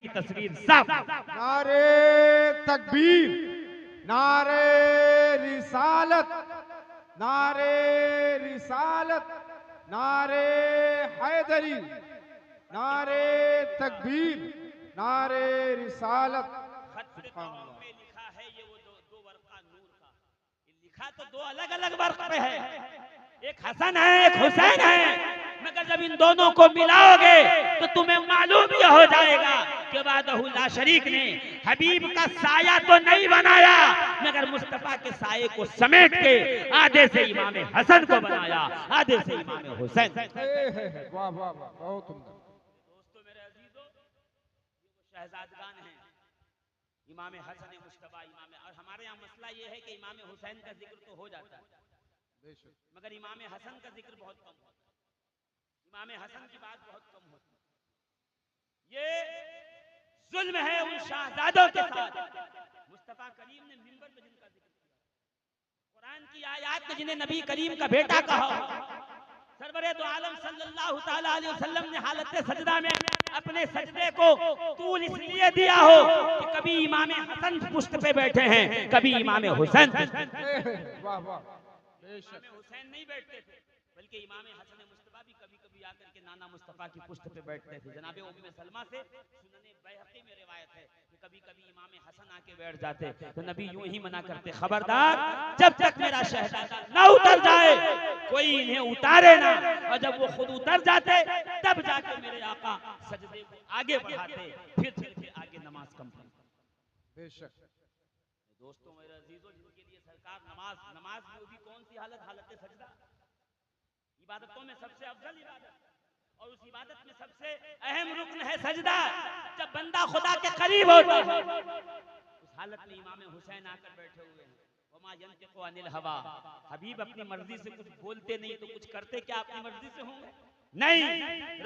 की तस्वीर साफ। नारे तकबीर, नारे रिसालत, नारे रिसालत, नारे हैदरी, नारे तकबीर, नारे रिसालत। में लिखा है ये वो दो वर्क़ा नूर का, ये लिखा तो दो अलग अलग वर्क़ पे है, एक हसन है एक हुसैन है, मगर जब इन दोनों को मिलाओगे तो तुम्हें मालूम ही हो जाएगा कि वादहु ला शरीक ने हबीब का साया तो नहीं बनाया, मगर मुस्तफा के साये को समेट के आधे से इमाम हसन को बनाया, आधे से इमाम हुसैन। वाह वाह वाह, बहुत सुंदर। दोस्तों मेरे अजीजों, ये वो शहजादगान हैं, इमाम हसन मुस्तफा इमाम, और हमारे यहाँ मसला ये है कि इमाम हुसैन का जिक्र तो हो जाता है मगर इमाम हसन का जिक्र बहुत कम होता है, इमाम हसन की बात बहुत कम होती है। ये जुल्म है उन शहजादों के साथ। मुस्तफा करीम ने मिंबर पे जिनका जिक्र किया, कुरान की आयत में जिन्हें नबी करीम का बेटा कहा, सरवरे दो आलम सल्लल्लाहु ताला अलैहि वसल्लम ने हालत सजदा में अपने सजदे को तूल इसलिए दिया हो कि कभी इमाम हसन पुष्ट पे बैठे हैं, कभी इमाम हुसैन। वाह वाह, इमाम हुसैन नहीं बैठते थे, बल्कि इमाम हसन मुस्तफा भी कभी कभी आकर के नाना मुस्तफा की पुष्ट पे बैठते थे। जनाब उम्मे सलमा से सुनने बैहक़ी में रिवायत है कि कभी कभी इमाम हसन आके बैठ जाते तो नबी यूं ही मना करते, खबरदार जब तक मेरा शहजादा ना उतर जाए कोई इन्हें उतारे ना, और जब वो खुद उतर जाते तब जाके मेरे आका सजदे को आगे बढ़ाते, फिर चल के आगे नमाज कंप्लीट। बेशक दोस्तों मेरे अजीजों, जिनके लिए सरकार नमाज में भी कौन सी हालत, हालत सजदा, इबादतों में सबसे अफजल इबादत और उस इबादत में सबसे अहम रुकन है सजदा। जब बंदा खुदा के करीब होता है उस हालत में इमाम हुसैन आकर बैठे हुए हैं, वमा यंतिकु अनिल हवा, हबीब अपनी मर्जी से कुछ बोलते नहीं तो कुछ करते क्या अपनी मर्जी से होंगे? नहीं,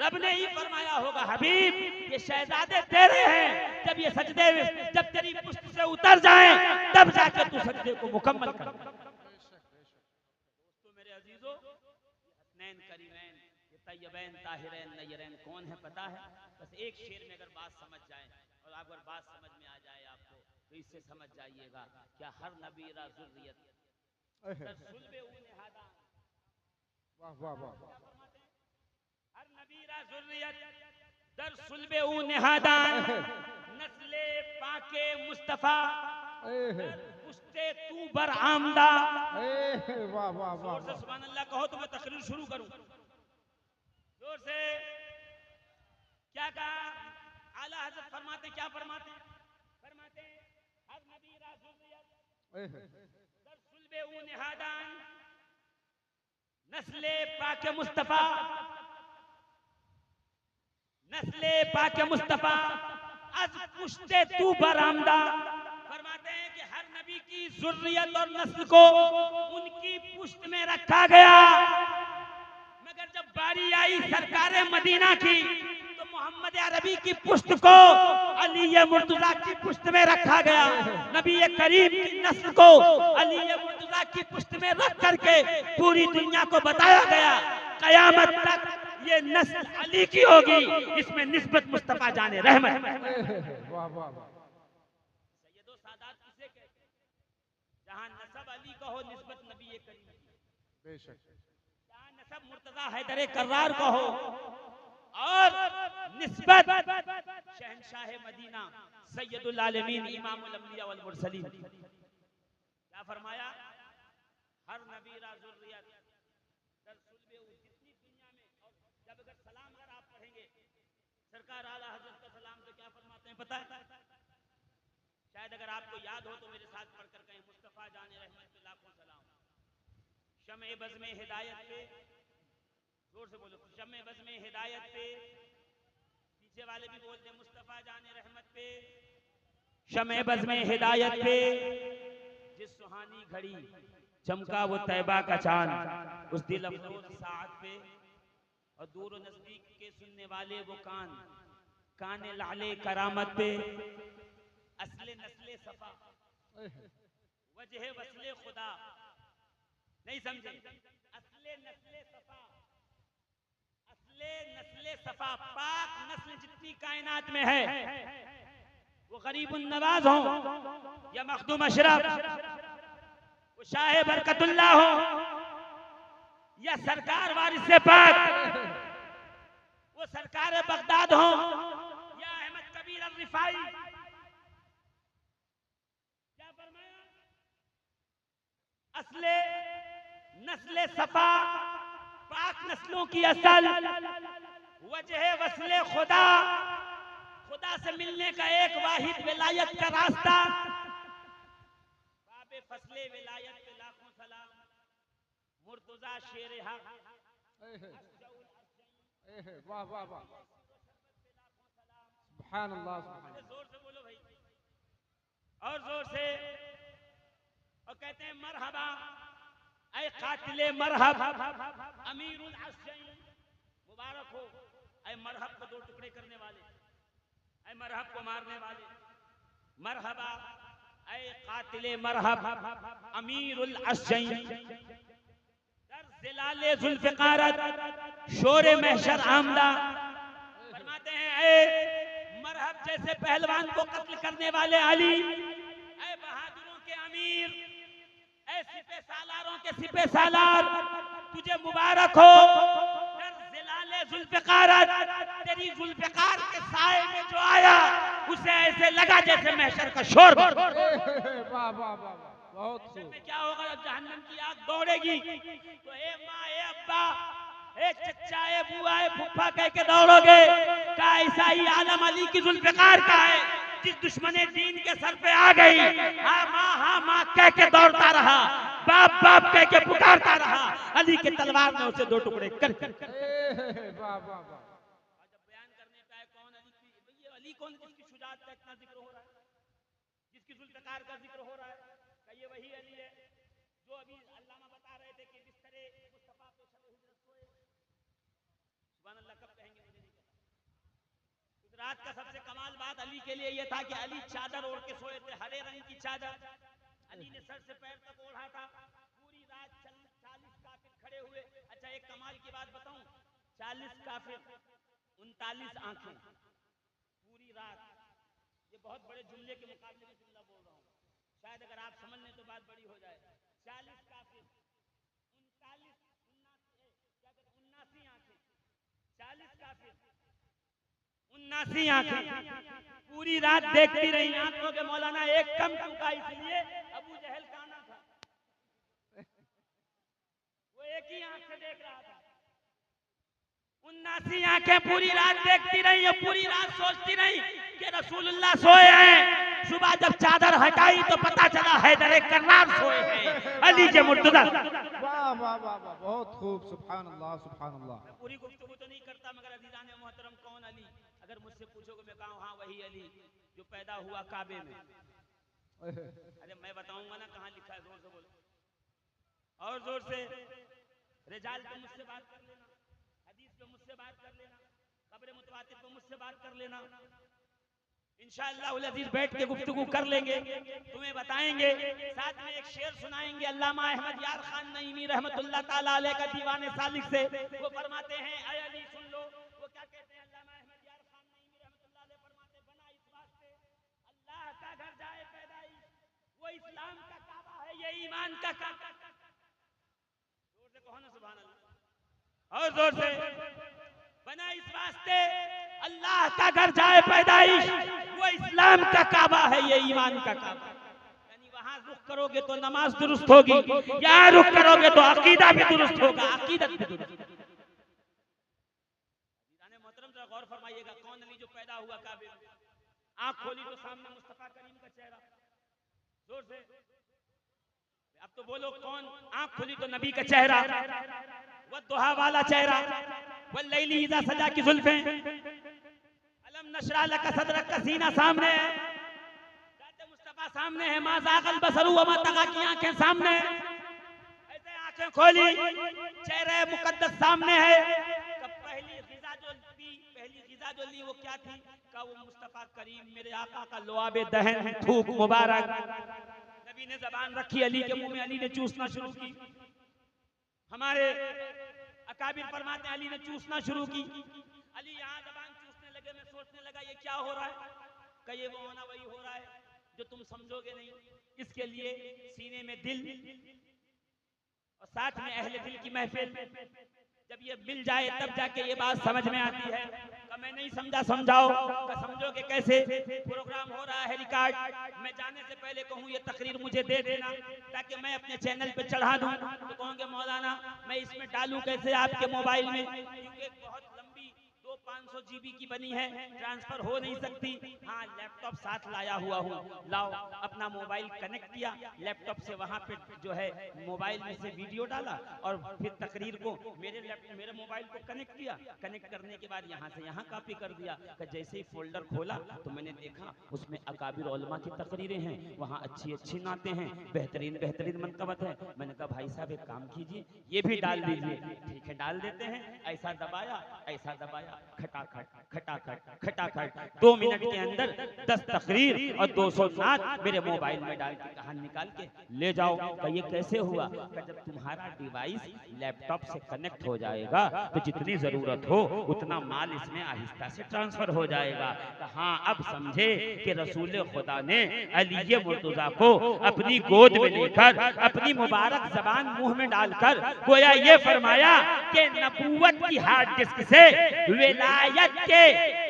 रब ने ही फरमाया होगा हबीब ये शहजादे तेरे हैं, जब ये सजदे जब तेरी पुष्ट से उतर जाएं तब जाके तू सजदे को मुकम्मल कर। दोस्तों मेरे अजीजों, हसनैन करीमैन, ये तय्यबैन ताहिरैन नय्यरैन कौन है पता है? बस एक शेर में अगर बात समझ जाए और अगर बात समझ में आ जाए आपको तो इससे समझ जाइएगा क्या हर नबी रा ज़ुर्रियत सुल्बे ऊ निहादा, वाह वाह वाह, हर नबी रा ज़ुर्रियत दर सुल्बे ऊ निहादान, नस्ले पाके मुस्तफा पुश्ते तू बर आमदा। वाह वाह वाह, जोर से सुभान अल्लाह कहो तो मैं तकरीर शुरू करूं। जोर से क्या कहा आला हज़रत फरमाते, क्या फरमाते फरमाते हर नबी रा ज़ुर्रियत दर सुल्बे ऊ निहादान, नस्ले पाके मुस्तफा, नस्ले पाके मुस्तफा अज पुश्ते तू बरामदा। फरमाते हैं कि हर नबी की ज़ुर्रियत और नस्ल को उनकी पुश्त में रखा गया, मगर जब बारी आई सरकारे मदीना की तो मोहम्मद अरबी की पुश्त को अली मुर्तज़ा की पुश्त में रखा गया। नबी करीम की नस्ल को अली मुर्तज़ा की पुश्त में रख करके पूरी दुनिया को बताया गया कयामत तक ये नस्ल अली की होगी, इसमें निस्बत मुस्तफा जाने रहमत। वाह वाह वाह, सैयदो सादात किसे कहते हैं? जहां नसब अली का हो निस्बत नबी करीम की, बेशक जहां नसब मुर्तज़ा हैदर कर्रार का हो और निस्बत शहंशाह मदीना सैयदुल आलमीन इमामुल अंबिया वल मुरसलीन। क्या फरमाया? हर नबी रा ज़ुर्रियत दर सुल्बे ऊ, जितनी दुनिया में, और जब अगर सलाम अगर आप पढ़ेंगे सरकार आला हज़रत का सलाम तो क्या फरमाते हैं पता है? शायद अगर आपको याद हो तो मेरे साथ पढ़कर कहें, मुस्तफ़ा जाने रहमत पे लाखों सलाम, शम्ए बज़्म हिदायत पे, जोर से बोलो, शम्ए बज़्म हिदायत पे, पीछे वाले भी बोलते हैं मुस्तफ़ा जाने रहमत पे, शम्ए बज़्म हिदायत पे, जिस सुहानी घड़ी चमका वो तैबा का चांद, उस दिल अफरोज साथ पे, और दूर और नजदीक के सुनने वाले वो कान, काने लाले करामत पे, असले नस्ले सफा वजह वसले खुदा, नहीं समझे? असले नस्ले सफा, असले नस्ले सफा, पाक नस्ल जितनी कायनात में है गरीब नवाज हो या मखदूम अशरफ, वो शाह बरकतुल्लाह हो या सरकार वारिस पाक, वो सरकार बगदाद हो या अहमद कबीर अल रिफाई। क्या फरमाया? असले नस्ले सफा पाक नस्लों की असल, वजह वसले खुदा, खुदा से मिलने का एक वाहिद विलायत का रास्ता, बाबे फसले विलायत पे लाखों सलाम, मुर्तजा शेर हक। वाह वाह वाह, सुभान अल्लाह सुभान अल्लाह। जोर से बोलो भाई, और जोर से। और कहते हैं मरहबा ऐ कातिले मरहब अमीरुल अस्जईन, मुबारक हो ऐ मरहब को दो टुकड़े करने वाले, ऐ मरहब को मारने वाले। मरहबा ऐ कातिले मरहब अमीरुल अस्जईन, दर जिलाले जुल्फ़िकारत शोरे महशर आमदा। फरमाते हैं ऐ मरहब जैसे पहलवान को कत्ल करने वाले अली, ऐ बहादुरों के अमीर, ऐ सिपे सालारों के सिपे सालार, तुझे मुबारक हो। दर जिलाले जुल्फ़िकारत, तेरी जुल्फ़िकार के साए में जो आया उसे ऐसे लगा जैसे महशर का शोर। वाह वाह वाह वाह, बहुत खूब। में क्या होगा जब जहन्नम की आग दौड़ेगी? तो ए माँ ए अब्बा ए चच्चा ए बुआ ए फुफ्फा कह के दौड़ोगे। का ऐसा ही आलम अली की जुल्फ़िकार का है, जिस दुश्मने दीन के सर पे आ गई, हाँ माँ कह के दौड़ता रहा, बाप बाप कह के पुकारता रहा, अली के तलवार ने उसे दो टुकड़े कर। वाह वाह वाह, जब बयान करने पे आए कौन अली की, ये अली कौन जिसकी शुजाअत का इतना जिक्र हो रहा है, जिसकी जुल्फ़िकार का जिक्र हो रहा है? ये वही अली है जो अभी अल्लामा बता रहे थे कि बिस्तरे मुस्तफा पे शब हिजरत सोए। सुभान अल्लाह, कब कहेंगे मुझे नहीं पता। उस रात का सबसे कमाल बात अली के लिए यह था कि अली चादर ओढ़ के सोए थे, हरे रंग की चादर। अली ने सर से पैर तक ओढ़ा था। पूरी रात 40 काफिर खड़े हुए। अच्छा, एक कमाल की बात बताऊं, 40 काफिर 39 आंखें पूरी रात। ये बहुत बड़े जुमले के मुकाबले में जुमला बोल रहा हूं, शायद अगर आप समझ लें तो बात बड़ी हो जाए। 40 काफिर 79 आंखें, 40 काफिर 79 आंखें पूरी रात देखती रही। आंखों के मौलाना एक कम टूका, इसलिए अबू जहल काना था, वो एक ही आंख से देख रहा था। 79 आंखें पूरी रात देखती रही और पूरी रात सोचती रही कि रसूलुल्लाह सोए हैं। सुबह जब चादर हटाई तो पता चला हैदर कर्रार सोए हैं, अली के मुर्तजा। वाह वाह वाह वाह, बहुत खूब, सुभान अल्लाह सुभान अल्लाह। मैं पूरी गुफ्तगू तो नहीं करता, मगर अज़ीज़ान मोहतरम कौन अली? अगर मुझसे पूछोगे मैं कहूँ हाँ वही अली जो पैदा हुआ काबे में। अरे मैं बताऊंगा ना कहाँ लिखा है, जोर से बोलो और जोर से। रिजाल पे मुझसे बात कर लेना, हदीस पे मुझसे बात कर लेना, खबरे मुतवातिर पे मुझसे बात कर लेना। इंशाअल्लाह उल अज़ीज़ बैठ के गुफ्तगू कर लेंगे, तुम्हें बताएंगे। साथ में एक शेर सुनाएंगे अल्लामा अहमद यार खान नईमी रहमतुल्लाह ताला अलैह का दीवाने सालिक से। वो फरमाते हैं ऐ अली सुन लो, वो क्या कहते हैं अल्लामा अहमद यार खान नईमी रहमतुल्लाह अलैह फरमाते, बना इस वास्ते अल्लाह का घर जाए पैदाइश, वो इस्लाम का काबा है ये ईमान का काबा। जोर से कहो ना सुभान अल्लाह, और जोर से। बना इस वास्ते अल्लाह का घर जाए पैदाइश, वो इस्लाम का काबा है ये ईमान का काबा। यानी वहां रुख करोगे तो नमाज दुरुस्त होगी, यहाँ रुख करोगे तो अकीदा भी दुरुस्त होगा, अकीदत भी दुरुस्त। मोहतरम जरा गौर फरमाइएगा, कौन अली जो पैदा हुआ काबे में? आंख खोली तो सामने मुस्तफा करीम का चेहरा। जोर से अब तो बोलो कौन? आंख खोली तो नबी का चेहरा, वो दुहा वाला चेहरा, वल्लैली इज़ा सजा की जुल्फें, अलम नशरा लका सदरक का सीना सामने है, जाते मुस्तफा सामने है, मा ज़ाग़ल बसरु व मा तग़ा की आंखें सामने है। ऐसे आंखें खोली, चेहरे मुकद्दस सामने है। कब पहली ग़िज़ा जो ली वो क्या थी? का वो मुस्तफा करीम मेरे आका का लुआबे दहन, थूक मुबारक। नबी ने ज़बान रखी अली के मुंह में, अली ने चूसना शुरू की। हमारे अकाबिर फरमाते हैं अली ने चूसना शुरू की। अली यहाँ ज़बान चूसने लगे, मैं सोचने लगा ये क्या हो रहा है? का ये वो होना वही हो जो तुम समझोगे नहीं। इसके लिए सीने में दिल और साथ में अहले दिल की महफिल, जब ये मिल जाए तब जाके ये बात समझ में आती है। कि मैं नहीं समझा, समझाओ। कि समझोगे कैसे? प्रोग्राम हो रहा है रिकॉर्ड, मैं जाने से पहले कहूँ ये तकरीर मुझे दे देना ताकि मैं अपने चैनल पे चढ़ा दूं। तो कहोगे मौलाना मैं इसमें डालूं कैसे आपके मोबाइल में, क्योंकि बहुत लंबी 200-500 GB की बनी है, ट्रांसफर हो नहीं सकती। हाँ, लैपटॉप साथ लाया हुआ हूँ, लाओ। अपना मोबाइल कनेक्ट किया लैपटॉप से, वहां पे जो है मोबाइल में से वीडियो डाला और फिर तकरीर को मेरे मोबाइल को कनेक्ट किया। कनेक्ट करने के बाद यहाँ से यहाँ कॉपी कर दिया। जैसे ही फोल्डर खोला तो मैंने देखा उसमें अकाबिर उलमा की तकरीरें हैं, वहाँ अच्छी अच्छी नाते हैं, बेहतरीन बेहतरीन मनकबत है। मैंने कहा भाई साहब एक काम कीजिए, ये भी डाल दीजिए। ठीक है, डाल देते हैं। ऐसा दबाया, ऐसा दबाया, खटाखट खटाखट खटाखट, 2 मिनट के अंदर 10 तकरीर और 200 नात मेरे मोबाइल में डाल के कहा निकाल के ले जाओ। तो ये कैसे हुआ? जब तुम्हारा डिवाइस लैपटॉप से कनेक्ट हो जाएगा तो जितनी जरूरत हो उतना माल इसमें आहिस्ता से ट्रांसफर हो जाएगा। तो हाँ, अब समझे कि रसूल खुदा ने अली मुर्तजा को अपनी गोद में लेकर अपनी मुबारक जबान मुंह में डालकर गोया ये फरमाया कि नबूवत की हार्ड डिस्क से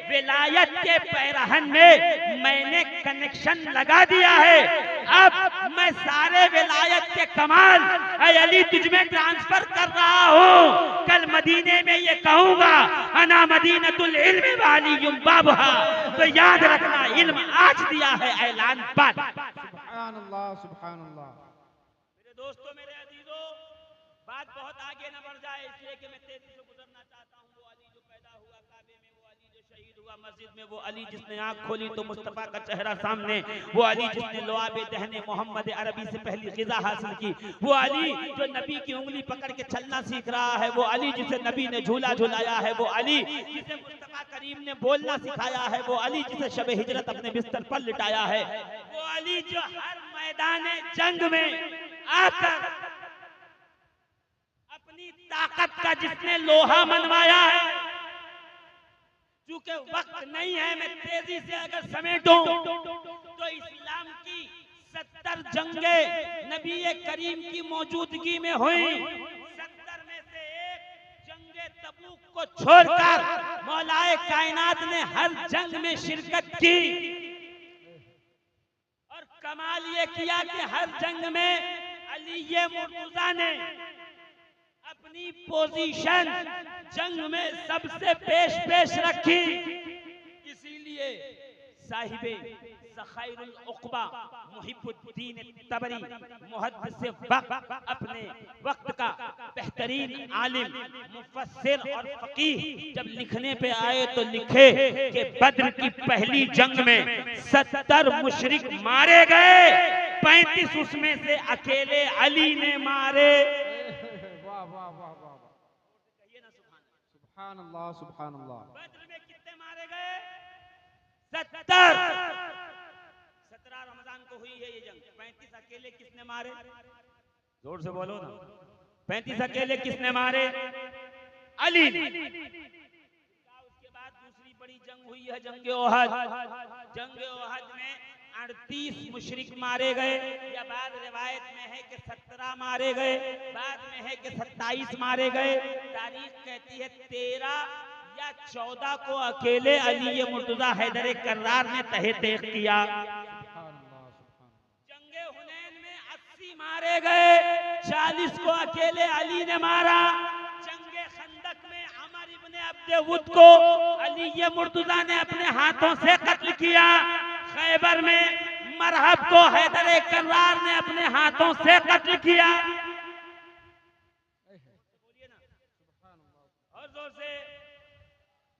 विलायत के पैरहन में मैंने कनेक्शन लगा दिया है। अब मैं सारे विलायत के कमाल अली तुझ में ट्रांसफर कर रहा हूँ। कल मदीने में ये कहूंगा अना मदीनतुल इल्म वालियुम बाबहा, तो याद रखना इल्म आज दिया है, ऐलान बाद। सुभान अल्लाह, सुभान अल्लाह। मेरे दोस्तों, मेरे अजीजों, बात बहुत आगे न बढ़ जाए इसलिए कि मैं तेजी से गुजरना चाहता हूँ। वो अली जो पैदा हुआ काबे में, वो अली जो शहीद हुआ मस्जिद में, वो अली जिसने आंख खोली तो मुस्तफा का चेहरा सामने, वो अली जिसने लुआबे दहने मोहम्मद अरबी से पहली ग़िज़ा हासिल की, वो अली जो नबी की उंगली पकड़ के चलना सीख रहा है, वो अली जिसे नबी ने झूला झुलाया है, वो अली जिसे मुस्तफा करीम ने बोलना सिखाया है, वो अली जिसे शबे हिजरत अपने बिस्तर पर लिटाया है, वो अली जो हर मैदान जंग में आकर अपनी ताकत का जिसने लोहा मनवाया है। चूंकि वक्त नहीं है, मैं तेजी से अगर समेटूं तो इस्लाम की 70 जंगे नबी करीम की मौजूदगी में हुई। 70 में से एक जंगे तबूक को छोड़कर मौलाए कायनात ने हर जंग में शिरकत की। और कमाल ये किया कि हर जंग में अली मुर्तजा ने अपनी पोजीशन जंग में सबसे पेश रखी। इसीलिए साहिबे ज़खाइरुल उक़बा मुहिब्बुद्दीन तबरी मुहद्दिस वक्त अपने वक्त का बेहतरीन आलिम मुफस्सिर और फकीह जब लिखने पे आए तो लिखे कि बद्र की पहली जंग में 70 मुशरिक मारे गए, 35 उसमें से अकेले अली ने मारे। सुभान अल्लाह, सुभान अल्लाह। बद्र में कितने मारे गए? 70। 17 रमजान को हुई है ये जंग। 35 अकेले किसने मारे? जोर से बोलो ना। 35 अकेले किसने मारे? अली ने। उसके बाद दूसरी बड़ी जंग हुई है जंग ओहद। जंग ओहद में 38 मुशरिक मारे गए, या बाद रिवायत में है कि 17 मारे गए, बाद में है कि 27 मारे गए। तारीख कहती है 13 या 14 को अकेले अली मुर्तजा हैदर कर्रार ने तहे तेख किया। जंगे हुनैन में 80 मारे गए, 40 को अकेले अली ने मारा। जंगे खंदक में अमर इब्ने अब्द वुद को अली मुर्तजा ने अपने हाथों से कत्ल किया। खैबर में मरहब को हैदर कर्रार ने अपने हाथों से कत्ल किया। बोलिए ना और जोर से।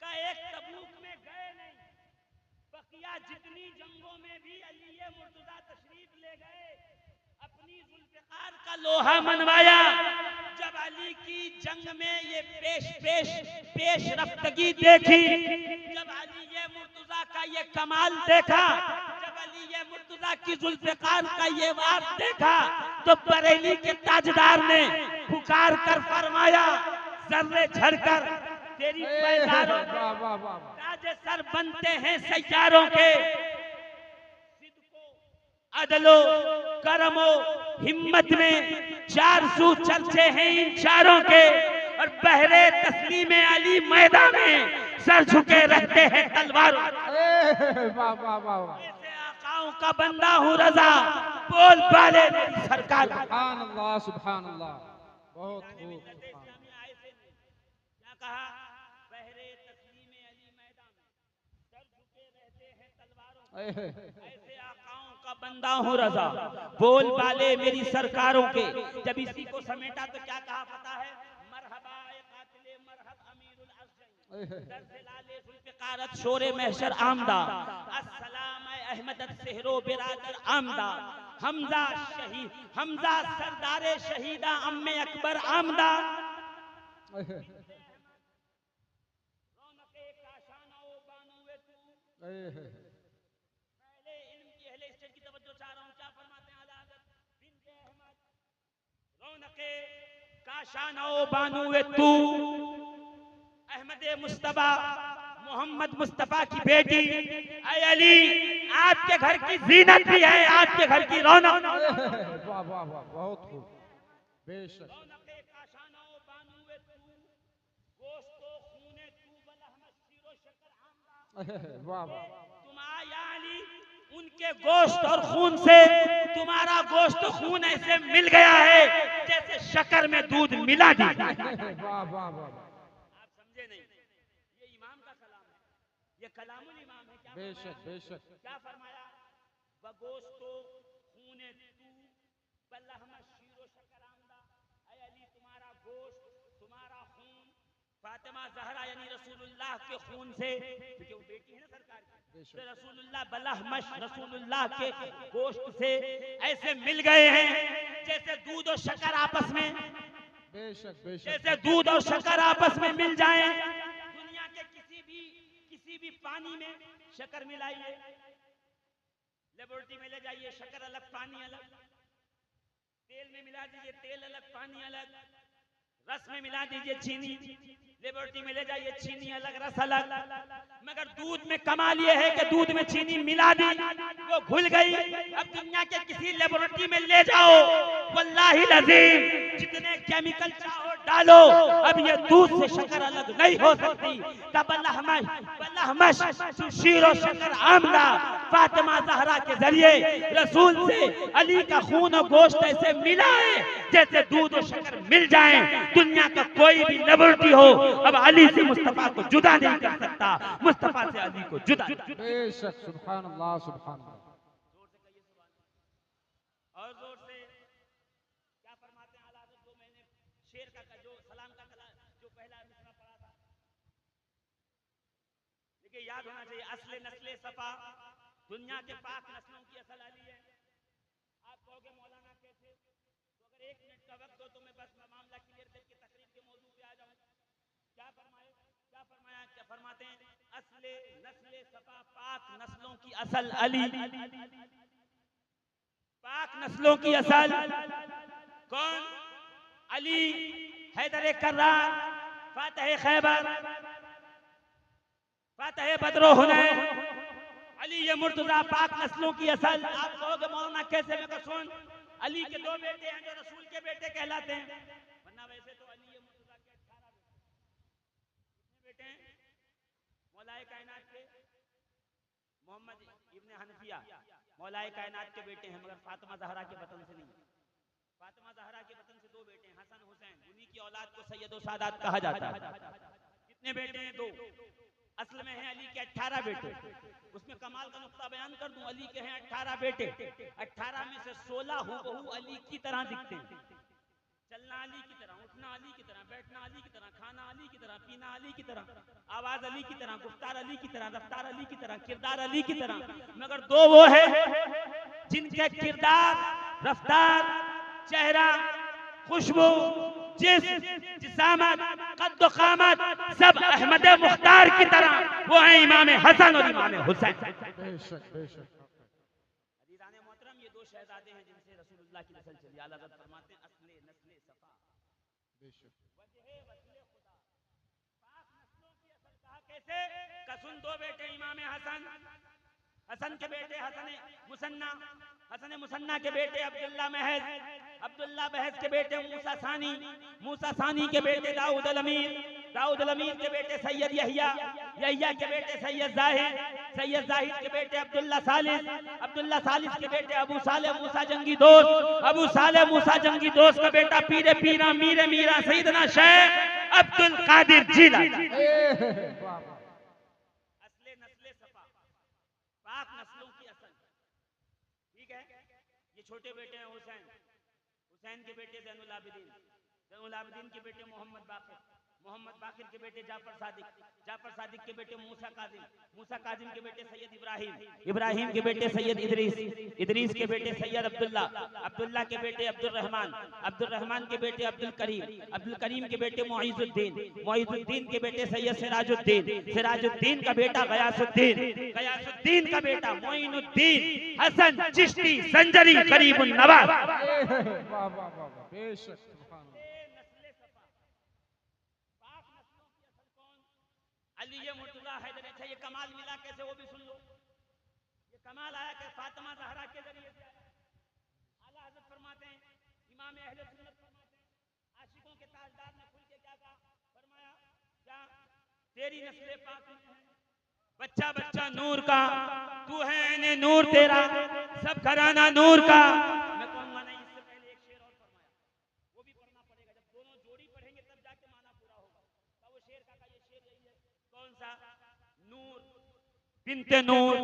का एक तबूक में गए नहीं, बकिया जितनी जंगों में भी अली मुर्तजा तशरीफ ले गए, अपनी जुल्फ़िकार का लोहा मनवाया। जब अली की जंग में ये पेश रफ्तगी देखी, जब अली मुर्तजा का ये कमाल देखा, जब अली मुर्तजा की जुल्फ़िकार का ये वार देखा, तो बरेली के ताजदार ने पुकार कर फरमाया, जर्रे झड़कर तेरी पैदारों ताज सर बनते हैं सैयारों के। अदलो करमो हिम्मत में 400 चर्चे हैं इन चारों के, और बहरे तस्लीम अली मैदान में सर झुके रहते हैं तलवारों। वाह वाह वाह, ऐसे आकाओं का बंदा हूँ रजा, बोल बाले मेरी सरकार। सुभान अल्लाह सुभान अल्लाह, बहुत खूब। क्या कहा? बहरे तस्लीम अली मैदान में सर झुके रहते हैं तलवारों। ऐसे आकाओं का बंदा हूँ रजा, बोल बाले मेरी सरकारों के। जब इसी को समेटा तो क्या कहा पता है? मरहबा ए कातिले मरहब अमीरुल असजई, दर से लाले जुल्फ़िकारत शोरे महशर आमदा, अस्सलाम ए अहमद सेहरो बिरादर आमदा, हमजा शहीद हमजा सरदारे शहीदा अम्मे अकबर आमदा। रौनके काशाना ओ बानुए तू, पहले इल्म की अहले स्टेट की तवज्जो चाह रहा हूं, क्या फरमाते हैं आला हज़रत बिन्ते अहमद? रौनके काशाना ओ बानुए तू, अहमद मुस्तफा मोहम्मद मुस्तफा की बेटी, ऐ अली आपके घर की जीनत भी है, आपके घर की रौनक। वाह वाह वाह, बहुत खूब, बेशक। रौनके काशाना ओ बानुए तू, गोश्तो खूने तू बलहमत शीरो शक्कर आमदा। वाह वाह, तुम आया अली उनके गोश्त और खून से तुम्हारा गोश्त खून ऐसे मिल गया है जैसे शक्कर में दूध मिला दी। वाह वाह वाह, आप समझे नहीं? ये इमाम का कलाम है, ये कलामुल इमाम है। क्या बेशक बेशक। क्या फरमाया? बगोस्तो खूने तू बलहम शीरो शक्कर आमदा, ऐ अली तुम्हारा गोश्त तुम्हारा खून फातिमा ज़हरा यानी रसूलुल्लाह के खून से, क्योंकि वो बेटी है ना सरकार की, तो रसूलुल्लाह बलहमश रसूलुल्लाह के गोश्त से ऐसे मिल गए हैं जैसे दूध और शक्कर आपस में, बेशक बेशक। जैसे दूध और शक्कर आपस में मिल जाएं। दुनिया के किसी भी पानी में शक्कर मिलाइए, लेबोरेटरी में ले जाइए, शक्कर अलग पानी अलग, तेल में मिला दीजिए तेल अलग पानी अलग, रस में मिला दीजिए चीनी, लेबोरेटरी में ले जाइए चीनी अलग रस अलग। मगर दूध में कमाल ये है कि दूध में चीनी मिला दी वो घुल गई। अब दुनिया के किसी लेबोरेटरी में ले जाओ, वल्लाही लजीम जितने केमिकल चाहो डालो, अब ये दूध से शक्कर अलग नहीं हो सकती। बलहमश शीरो शक्कर आमदा, फातिमा ज़हरा के जरिए रसूल से अली का खून और गोश्त ऐसे मिला है जैसे दूध और शक्कर मिल जाए। दुनिया का कोई भी लेबोरेटरी हो अब अली से मुस्तफा को जुदा नहीं कर सकता, मुस्तफा से अली को जुदा। बेशक, सुभान अल्लाह सुभान अल्लाह। और जोर से क्या फरमाते हैं आला हज़रत? जो मैंने शेर का जो सलाम का जो पहला मिसरा पढ़ा था, देखिए याद होना चाहिए, असले नस्ले सफा दुनिया के पाक नस्लों की असल अली है। आप कहोगे मौलाना कैसे? तो अगर 1 मिनट का वक्त हो तो मैं बस मामला क्लियर करके तकरीर के मौजू पे आ जाऊं। क्या फरमाया क्या फरमाते हैं? असले नस्ले सफा पाक नस्लों की असल अली, पाक नस्लों की असल कौन? अली हैदर कर्रार, फातह खैबर, फातह बदरो हुनैन, अली ये मुर्तजा पाक नस्लों की असल। आप कहोगे मौलाना कैसे? मैं सुन, अली के 2 बेटे हैं जो रसूल के बेटे कहलाते हैं, वरना वैसे तो अली ये मुर्तजा के 18 बेटे हैं। मौलाए कायनात के मोहम्मद इब्न हनफिया मौलाए कायनात के बेटे हैं, मगर फातिमा ज़हरा के वतन से नहीं। फातिमा ज़हरा के वतन से 2 बेटे हैं, हसन हुसैन, उन्हीं की औलाद को सैयद सादात कहा जाता है। कितने बेटे हैं? 2। असल में हैं अली के 18 बेटे। उसमें कमाल का नुक्ता बयान कर दूं, अली के हैं 18 बेटे, 18 में से 16 हूबहू अली की तरह दिखते हैं। चलना अली की तरह, उठना अली की तरह, बैठना अली की तरह, खाना अली की तरह, पीना अली की तरह, आवाज अली की तरह, गुफ्तार अली की तरह, रफ्तार अली की तरह, किरदार अली की तरह। मगर 2 वो है जिनके किरदार, रफ्तार, चेहरा, खुशबू, जिसामत, कद्द क़ामत सब अहमद मुख्तार की तरह वो है इमाम हसन और इमाम हुसैन। बेशक बेशक। अज़ीज़ान मोहतरम, ये 2 शहजादे हैं जिनसे रसूलुल्लाह की नस्ल चली। आला हज़रत फरमाते हैं असले नस्ले सफा बेशक। वजह वस्ले खुदा, पाक नस्लों की असल कहा कैसे? कसुन 2 बेटे इमाम हसन, हसन के बेटे हसन मुसन्ना के बेटे अब्दुल्ला महज, अब्दुल्ला महज के बेटे मूसा सानी के बेटे दाऊद अल अमीर के बेटे सैयद यहिया के बेटे सैयद जाहिद के बेटे अब्दुल्ला सालिस के बेटे अबू सालेह मूसा जंगी दोस्त का बेटा पीरे पीरा मीरे मीरा सैयदना शेख अब्दुल कादिर जीलानी। पाक नस्लों की असल, ठीक है। ये छोटे बेटे हैं हुसैन के बेटे ज़ैनुल आबिदीन के बेटे मोहम्मद बाकिर के बेटे जाफर सादिक के बेटे मूसा काजिम के बेटे सैयद इब्राहिम के बेटे सैयद इदरीस के बेटे सैयद अब्दुल्ला के बेटे अब्दुर्रहमान के बेटे अब्दुल करीम के बेटे मुईजुद्दीन के बेटे सैयद सिराजुद्दीन का बेटा गयासुद्दीन का बेटा मोइनुद्दीन हसन चिश्ती संजरी करीबुन नवाज। वाह वाह वाह बेशक ये कमाल मिला कैसे, वो भी सुन लो। ये कमाल आया कि फातिमा ज़हरा के जरिए से आला हज़रत फरमाते हैं, इमाम अहले सुन्नत फरमाते हैं, आशिकों के ताजदार ने खुल के क्या कहा, फरमाया क्या, तेरी नस्ल पाक है बच्चा बच्चा नूर का, तू है ने नूर तेरा सब घराना नूर का। मैं कहूंगा नहीं, इससे पहले एक शेर और फरमाया, वो भी पढ़ना पड़ेगा, जब दोनों जोड़ी पढ़ेंगे तब जाके माना पूरा होगा। तो वो शेर का ये शेर यही है, कौन सा, नूर बिनते नूर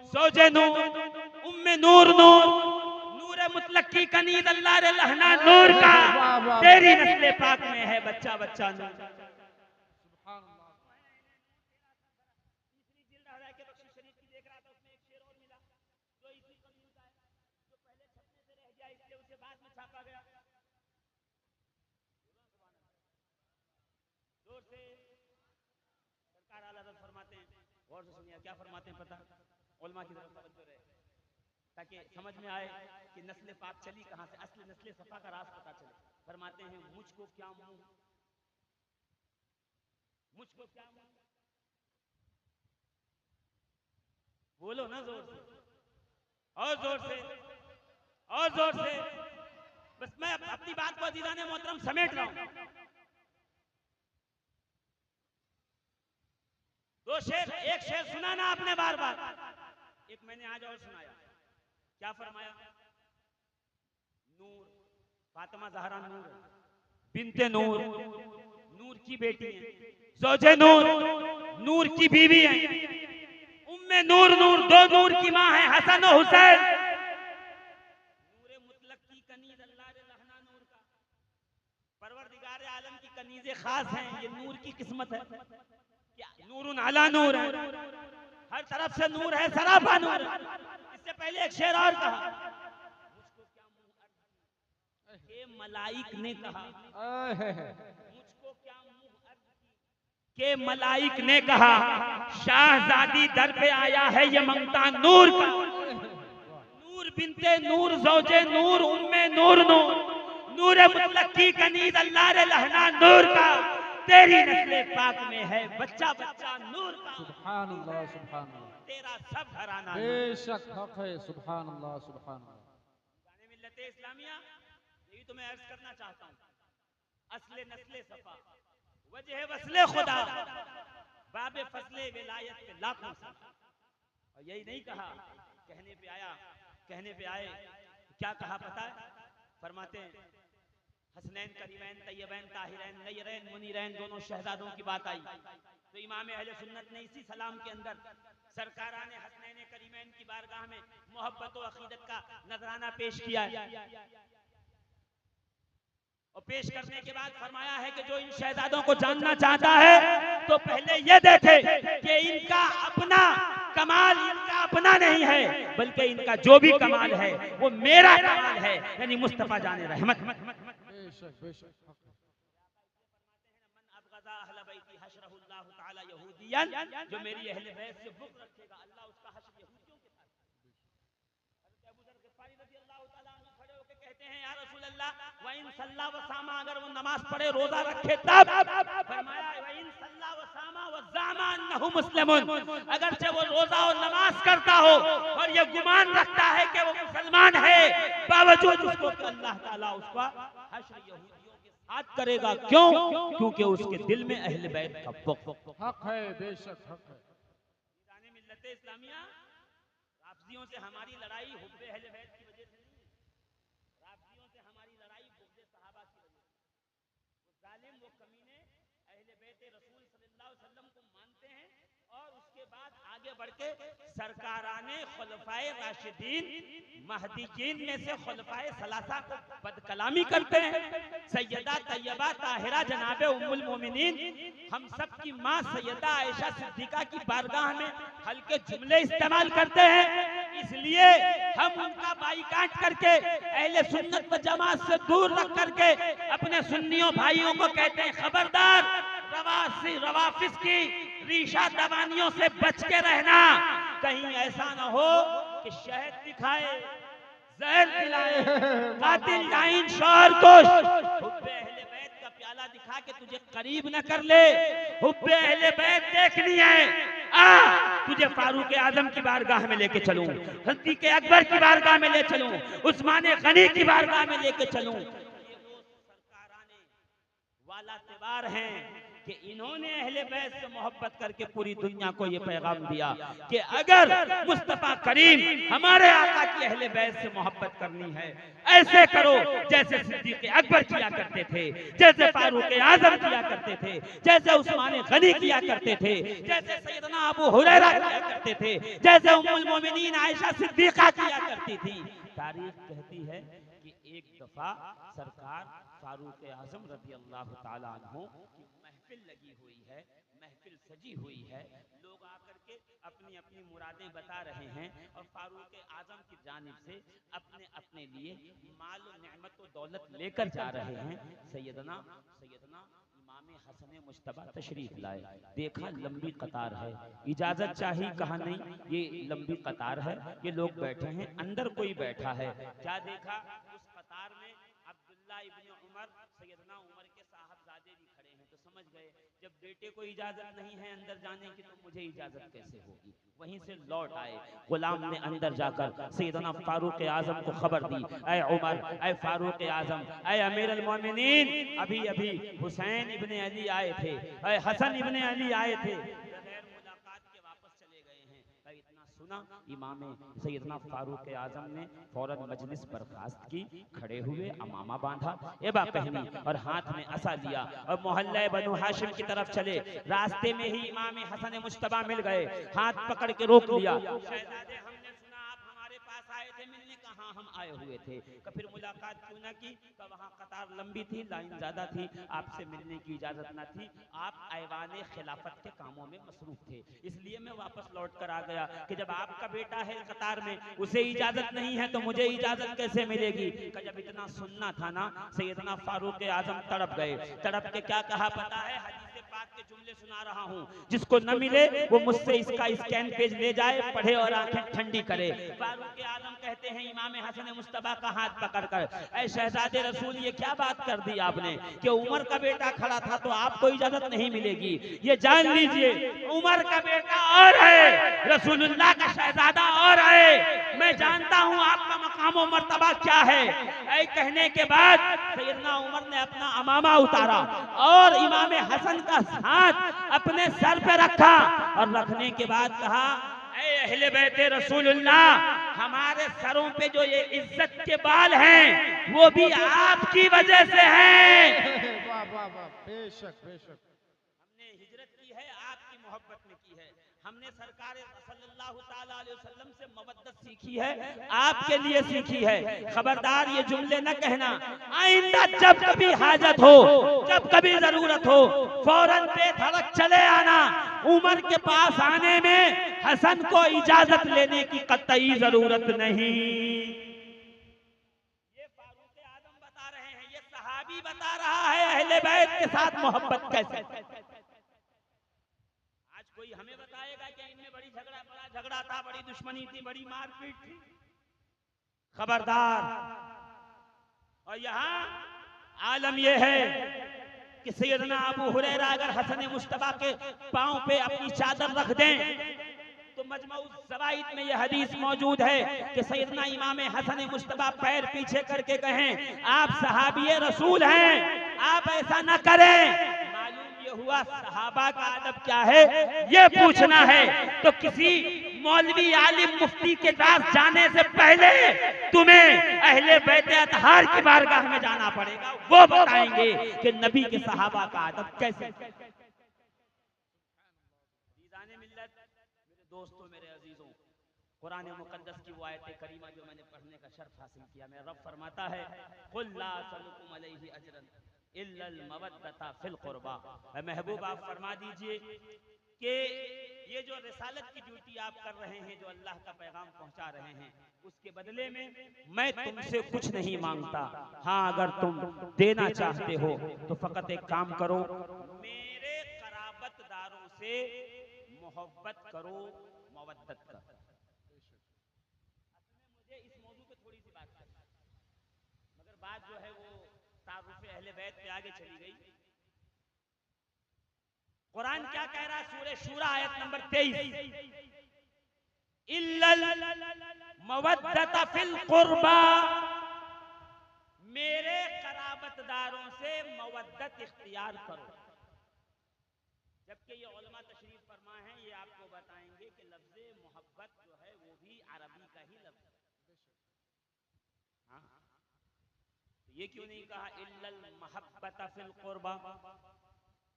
सौजे नूर उम्मे नूर नूर मुतलक की कनीज अल्लाह रे लहना नूर का, तेरी नस्ले पाक में है बच्चा बच्चा नूर। सुभान अल्लाह। तीसरी जिल्द हज़ार के बख्शी शरीफ की देख रहा था, उसमें एक शेर और मिला जो इसी कबील का है, जो पहले छपने से रह गया इसलिए उसे बाद में छापा गया। जोर से सरकार आला हज़रत फरमाते हैं, गौर से सुनिए क्या फरमाते हैं, पता उलमा की तरफ तवज्जो रहे ताकि समझ में आए कि नस्ल पाक चली कहां से, असली नस्ल सफा का राज पता चले। फरमाते हैं, मुझको क्या मुंह, बोलो ना जोर से, और जोर से। बस मैं अपनी बात को अज़ीज़ाने मोहतरम समेट रहा हूं। दो शेर, एक शेर सुना ना आपने बार बार, एक मैंने आज और सुनाया। क्या फरमाया, नूर फातिमा ज़हरा नूर बिनते नूर की बेटी है, ज़ौजे नूर की बीवी है, उम्मे नूर दो नूर की मां है, हसन और हुसैन। नूर मुतलक की कनीज अल्लाह रे लहना नूर का, परवरदिगार आलम की कनीज़े खास हैं, ये नूर की किस्मत है। क्या नूरुन अला नूर है, हर तरफ से नूर है, सराफा नूर है। इससे पहले एक शेर और कहा, मुझको क्या मुंह अर्ज़ के मलाइक ने कहा, मुझको क्या मुंह अर्ज़ के मलाइक ने कहा, शाहजादी दर पे आया है ये मंगता नूर का। नूर बिनते नूर ज़ौजे नूर उम्मे नूर नूर मुतलक की कनीज़ अल्लाह रे लहना नूर का, तेरी नस्ले पाक में है बच्चा बच्चा नूर का। सुभान अल्लाह सुभान अल्लाह, तेरा सब घराना बेशक हक है। सुभान अल्लाह सुभान अल्लाह। जाने मिल्लत इस्लामिया, यही तो मैं अर्ज करना चाहता हूँ, असले नस्ले सफा वजह वसले खुदा बाबे फसले विलायत के लाखों सफा। और यही नहीं कहा, कहने पे आए क्या कहा पता है, फरमाते हैं हसनैन करीमैन तैयबैन ताहिरैन नयरैन मुनीरैन दोनों शहजादों की बात आई तो इमाम अहले सुन्नत ने इसी सलाम के अंदर सरकाराने हसनैन करीमैन की बारगाह में मोहब्बत और अकीदत का नजराना पेश किया और पेश करने के बाद फरमाया है कि जो इन शहजादों को जानना चाहता है तो पहले ये देखे कि इनका अपना कमाल इनका अपना नहीं है बल्कि इनका जो भी कमाल है वो मेरा कमाल है, यानी मुस्तफा जाने रहमत। जो मेरी अहले बैत से बुग़्ज़ रखेगा अल्लाह उसका हश्र यहूदियों के साथ। हज़रत अबू ज़र ग़िफ़ारी रज़ियल्लाहु तआला अन्हु खड़े होकर कहते हैं या रसूल अल्लाह व इन सल्ला व सामा, अगर वो नमाज पढ़े रोजा रखे तब। फरमाया व इन सल्ला व सामा व ज़ामा अन्नहु मुस्लिमुन, अगर से वो रोजा और नमाज करता हो और ये गुमान रखता है कि वो मुसलमान है, बावजूद उसको अल्लाह ताला उसका हश्र यहूदियों के साथ करेगा। क्यों? क्योंकि उसके दिल में अहले बैत का हक है, बेशक हक है। मिल्लत इस्लामिया राफिजियों से हमारी लड़ाई हुब्बे अहले बैत की वजह से नहीं है, राफिजियों से हमारी लड़ाई बुग़्ज़े सहाबा की वजह से। वो जालिम, वो कमीने अहले बैत रसूल सल्लल्लाहु अलैहि वसल्लम को मानते हैं और उसके बाद आगे बढ़ के सरकाराने खुलफाए राशिदीन महदीयीन में से खुलफाए सलासा को बदकलामी करते हैं। सैयदा तैयबा ताहिरा जनाबे उम्मुल मोमिनीन हम सब की माँ सैयदा आयशा सिद्दीका की बारगाह में हल्के जुमले इस्तेमाल करते हैं। इसलिए हम उनका बाइकाट करके अहले सुन्नत व जमात से दूर रख करके अपने सुन्नियों भाइयों को कहते हैं, खबरदार रवाफिज की रीशा दबानियों से बच के रहना। कहीं ऐसा न हो कि शहद दिखाए, जहर दिलाए, कातिल डाइन शौहर को हुब्बे अहले बैत का प्याला दिखा के तुझे करीब न कर ले। हुब्बे अहले बैत देखनी है, तुझे फारूक आजम की बारगाह में लेके चलूं, सिद्दीक़ अकबर की बारगाह में ले चलूं, उस्मान गनी की बारगाह में लेके चलूं। ये वो सरकाराने वाला तिबार हैं कि इन्होंने अहले बैत से मोहब्बत करके पूरी दुनिया को ये पैगाम दिया कि अगर मुस्तफा करीम हमारे आका की अहले बैत से मोहब्बत करनी है, ऐसे करो जैसे सिद्दीक़ अकबर किया करते थे, जैसे फारूक आजम किया करते थे, जैसे उस्मान गनी किया करते थे, जैसे सैयदना अबू हुरैरा किया करते थे, जैसे उम्मुल मोमिनीन आयशा सिद्दीका किया करती थी। तारीख कहती है कि एक दफा सरकार फारूक आजम रज़ी अल्लाह ताला अन्हु की महफिल लगी हुई है, महफिल सजी हुई है, लोग आकर के अपनी अपनी मुरादें बता रहे हैं और फारूक आजम की जानिब से अपने अपने लिए माल और नेमत और दौलत लेकर जा रहे हैं। सैयदना इमाम हसन मुज्तबा तशरीफ लाए, देखा लंबी कतार है, इजाजत चाहिए, कहा नहीं ये लंबी कतार है, ये लोग बैठे हैं, अंदर कोई बैठा है। क्या देखा उस कतार में अब्दुल्ला इब्न उमर, सैयदना उमर के साहबजादे भी खड़े हैं। तो समझ गए जब बेटे को इजाजत नहीं है अंदर जाने की तो मुझे इजाजत कैसे होगी। वहीं से लौट आए, गुलाम ने अंदर जाकर सैयदना फारूक आजम को खबर दी, ऐ उमर, ऐ फारूक आजम, ऐ अमीर अल मोमिनीन, अभी अभी हुसैन इब्ने अली आए थे, ऐ हसन इब्ने अली आए थे, बगैर मुलाकात के वापस चले गए हैं। इतना सुना इमाम सैयदना फारूक आजम ने फौरन मजलिस बर्खास्त की, खड़े हुए, अमामा बांधा, एबा पहनी और हाथ में असा लिया और मोहल्ले बनु हाशिम की तरफ चले। रास्ते में ही इमाम हसन मुज्तबा मिल गए, हाथ पकड़ के रोक लिया। शहजादे, हमने सुना आप हमारे पास आए थे मिलने, कहाँ हम आए हुए थे, तो फिर मुलाकात क्यों ना की, तो वहाँ कतार लंबी थी, लाइन ज्यादा थी, आपसे मिलने की इजाजत ना थी, आप ऐवाने खिलाफत के कामों में मसरूफ थे, इसलिए मैं वापस लौट कर आ गया कि जब आपका बेटा है कतार में, उसे इजाजत नहीं है तो मुझे इजाजत कैसे मिलेगी। जब इतना सुनना था ना, सैयदना फारूक आजम तड़प गए। तड़प के क्या कहा पता है, हदीस पाक के जुमले सुना रहा हूँ, जिसको न मिले वो मुझसे इसका स्कैन पेज ले जाए, पढ़े और आंखें ठंडी करे। फारूक आजम कहते हैं इमाम हसन मुज्तबा का हाथ पकड़कर, ऐ शहजादे रसूल, ये क्या बात कर दी आपने कि उमर का बेटा खड़ा था तो आपको इजाजत नहीं मिलेगी। ये जान लीजिए उमर का बेटा और है, रसूलुल्लाह का शहजादा और है, मैं जानता हूँ आपका मकाम और मर्तबा क्या है। ऐ कहने के बाद सैयदना उमर ने अपना अमामा उतारा और इमाम हसन का हाथ अपने सर पे रखा और रखने के बाद कहा, ऐ अहले बैते रसूलुल्लाह, हमारे सरों पे जो ये इज्जत के बाल हैं वो भी आपकी वजह से हैं। वाह वाह वाह, बेशक बेशक। हमने हिजरत की है, आपकी मोहब्बत में की है, हमने सरकार सल्लल्लाहु ताला अलैहि वसल्लम से मवद्दत सीखी है, आपके लिए सीखी है। खबरदार ये जुमले न कहना, आइंदा जब कभी हाजत हो, जब कभी जरूरत हो, फौरन बेधड़क चले आना। उमर के पास आने में हसन को इजाजत लेने की कतई जरूरत नहीं। ये फारूक आजम बता रहे हैं, ये सहाबी बता रहा है अहले बैत के साथ मोहब्बत कैसे। आज कोई हमें बताएगा कि इनमें बड़ा झगड़ा था, बड़ी दुश्मनी थी, बड़ी मारपीट थी। खबरदार और यहाँ आलम यह है कि सैयदना अबू हुरैरा अगर हसन मुश्तबा के पांव पे अपनी चादर रख दें तो मजमऊज ज़वाइद में यह हदीस मौजूद है कि सैयदना इमाम हसन मुश्तबा पैर पीछे करके कहें आप सहाबी रसूल हैं, आप ऐसा न करें। मालूम ये हुआ सहाबा का अदब क्या है ये पूछना है, तो किसी मौलवी आलिम मुफ्ती के पास जाने से पहले तुम्हें अहले बैत अतहार की बारगाह में जाना पड़ेगा, वो बताएंगे कि नबी के सहाबा का अदब कैसे। दोस्तों, मेरे अजीजों, कुरान मुकद्दस की वो आयत करीमा जो मैंने पढ़ने का शर्फ हासिल किया, मेरा रब फरमाता है कुल ला असलुकुम अलैहि अजरन इल्लल मवद्दता फिल कुर्बा। महबूब आप फरमा दीजिए कि ये जो रिसालत की ड्यूटी आप कर रहे हैं, जो अल्लाह का पैगाम पहुंचा रहे हैं, उसके बदले में मैं तुमसे कुछ नहीं मांगता। हाँ, अगर तुम देना चाहते हो तो फकत एक काम करो, मेरे कराबतदारों से मोहब्बत करो, मवद्दत कर। मुझे इस मौजू पे थोड़ी सी बात करनी, मगर बात जो है वो तारुफ अहले बैत पे आगे चली गई। कुरान क्या कह रहा है? सूरह शूरा आयत नंबर 23, इल्लल मवद्दत फिल कुर्बा, मेरे कराबतदारों से मवद्दत इख्तियार करो। जबकि ये उलमा तशरीफ फरमा है, ये आपको बताएंगे कि लफ्ज़े मोहब्बत जो है वो भी अरबी का ही लफ्ज़ है। हाँ, तो ये क्यों नहीं कहा इल्लल महब्बत फिल कुर्बा,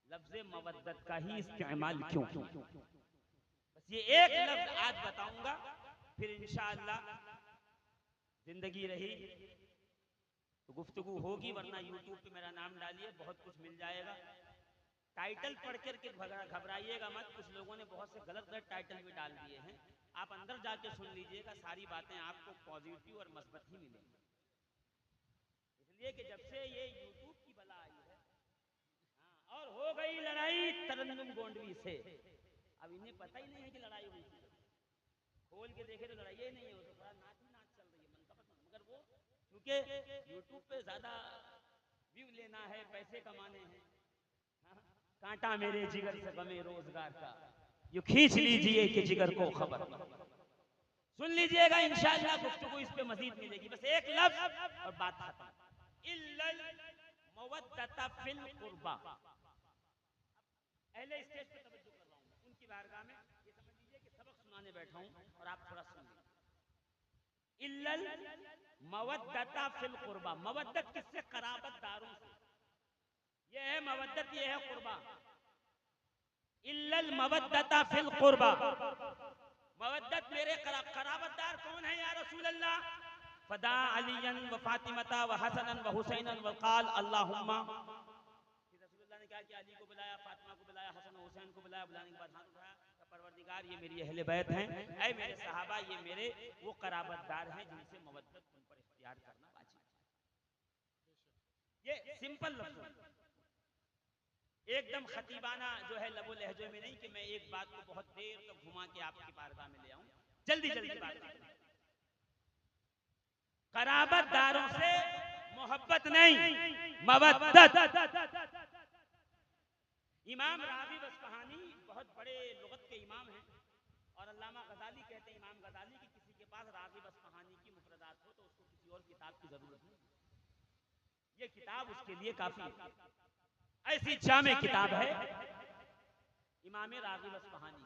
लफ्ज़े मवद्दत का ही इस्तेमाल क्यों? बस ये एक लफ्ज़ आज बताऊंगा, फिर इंशाअल्लाह जिंदगी रही तो गुफ्तगू होगी, वरना यूट्यूब पे मेरा नाम डालिए, बहुत कुछ मिल जाएगा। टाइटल पढ़ करके घबराइएगा मत, कुछ लोगों ने बहुत से गलत टाइटल भी डाल दिए हैं। आप अंदर जाके सुन लीजिएगा, सारी बातें आपको पॉजिटिव और मस्बत ही मिलेंगी। इसलिए कि जब से ये यूट्यूब की बला आई है, हाँ, और हो गई लड़ाई तरन्नुम गोंडवी से, अब इन्हें पता ही नहीं है कि लड़ाई हुई थी। खोल के देखे तो लड़ाई ही नहीं है, वो तो थोड़ा नाच ही नाच चल रही है मनकबत, मगर वो क्योंकि यूट्यूब पे ज्यादा व्यू लेना है, पैसे कमाने हैं। कांटा मेरे जिगर से गमे रोजगार का, यू खींच लीजिए कि जिगर को खबर। सुन लीजिएगा, इंशाअल्लाह गुफ्तगू इस पे मजीद मिलेगी। बस एक लफ्ज और बात खत्म, इल्लल मवद्दत फिल कुर्बा। अहले स्टेज पे तवज्जो कर रहा हूं, उनकी बारगाह में ये समझ लीजिए कि सबक सुनाने बैठा हूं और आप थोड़ा सुन लीजिए। इल्लल मवद्दत फिल कुर्बा, मवद्दत किससे? कराबतदारों से। ये है मवद्दत, ये है कुर्बा। इल्लल मवद्दत फिल कुर्बा, मवद्दत मेरे कराबतदार कौन है या रसूल अल्लाह? फदा अलीयन व फातिमता व हसनन व हुसैनन व क़ाल अल्लाहुम्मा। रसूलुल्लाह ने क्या किया? अली को बुलाया, फातिमा को बुलाया, हसन और हुसैन को बुलाया, बुलाने के बाद हाथ उठाया, परवरदिगार ये मेरी अहले बैत हैं, ऐ मेरे सहाबा, ये मेरे वो कराबतदार हैं जिनसे मवद्दत तुम पर इख्तियार करना वाजिब है। ये सिंपल लफ्ज़, एकदम खतीबाना जो है लबो लहजे में नहीं कि मैं एक बात को बहुत देर तक घुमा के आपकी बारगाह में ले आऊं, जल्दी जल्दी बात। कराबतदारों से मोहब्बत नहीं, मवद्दत। इमाम राग़िब अस्फ़हानी बहुत बड़े लुग़त के इमाम हैं, और अल्लामा गज़ाली कहते हैं, इमाम गज़ाली की किसी के पास राग़िब अस्फ़हानी की मुफ़रदात हो तो उसको किसी और किताब की जरूरत नहीं, ये किताब उसके लिए काफी है। ऐसी जामे किताब है इमाम राग़िब अस्फ़हानी।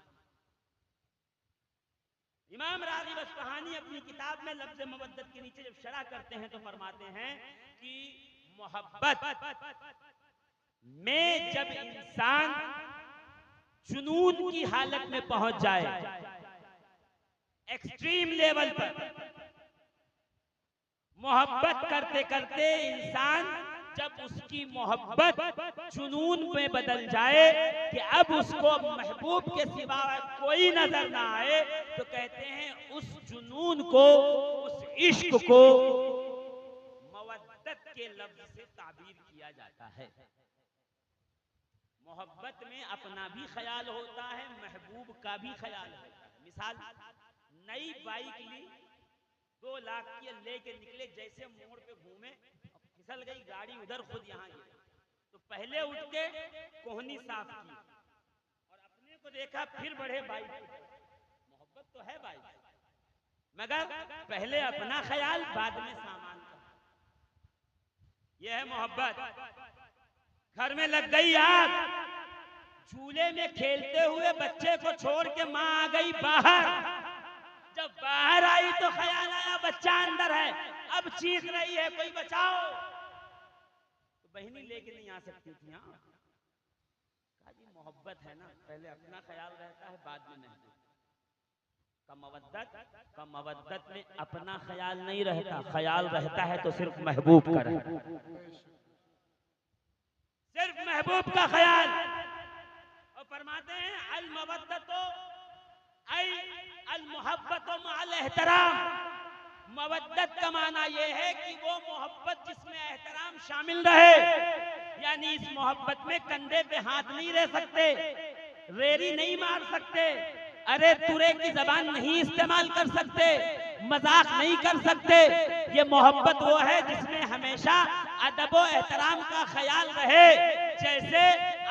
इमाम राग़िब अस्फ़हानी अपनी किताब में लफ्ज़ मवद्दत के नीचे जब शरह करते हैं तो फरमाते हैं कि मोहब्बत में जब इंसान जुनून की हालत में पहुंच जाए, एक्सट्रीम लेवल पर मोहब्बत करते करते इंसान जब उसकी मोहब्बत जुनून में बदल जाए कि अब उसको महबूब के सिवा कोई नजर ना आए, तो कहते हैं उस जुनून को, उस इश्क को मवद्दत के लफ्ज से ताबीर किया जाता है। मोहब्बत में अपना भी ख्याल होता है, महबूब का भी ख्याल होता है। मिसाल, नई बाइक ली, 2 लाख की लेके निकले, जैसे मोड़ पे घूमे फिसल गई गाड़ी, उधर खुद यहाँ गिर। तो पहले उठ के कोहनी साफ की और अपने को देखा, फिर बढ़े बाइक की तरफ। मोहब्बत तो है बाइक, मगर पहले अपना ख्याल, बाद में सामान का। यह है मोहब्बत। घर में लग गई आग, झूले में खेलते हुए बच्चे को छोड़ के माँ आ गई बाहर। जब बाहर आई तो ख्याल आया बच्चा अंदर है, अब चीख रही है कोई बचाओ। तो बहनी लेके नहीं आ सकती थी। हाँ, कहा जी मोहब्बत है ना, पहले अपना ख्याल रहता है, बाद में महबूब का। मवद्दत में अपना ख्याल नहीं रहता, ख्याल रहता है तो सिर्फ महबूब का रहता, सिर्फ महबूब का ख्याल। और फरमाते हैं अल मवद्दतो अल मोहब्बतो मअल एहतराम। मवद्दत का माना यह है कि वो मोहब्बत जिसमें एहतराम शामिल रहे, यानी इस मोहब्बत में कंधे पे हाथ नहीं रह सकते, रेरी नहीं मार सकते, अरे तुरे की जबान नहीं इस्तेमाल कर सकते, मजाक नहीं कर सकते। ये मोहब्बत वो है जिसमें हमेशा अदब व एहतराम का ख्याल रहे। जैसे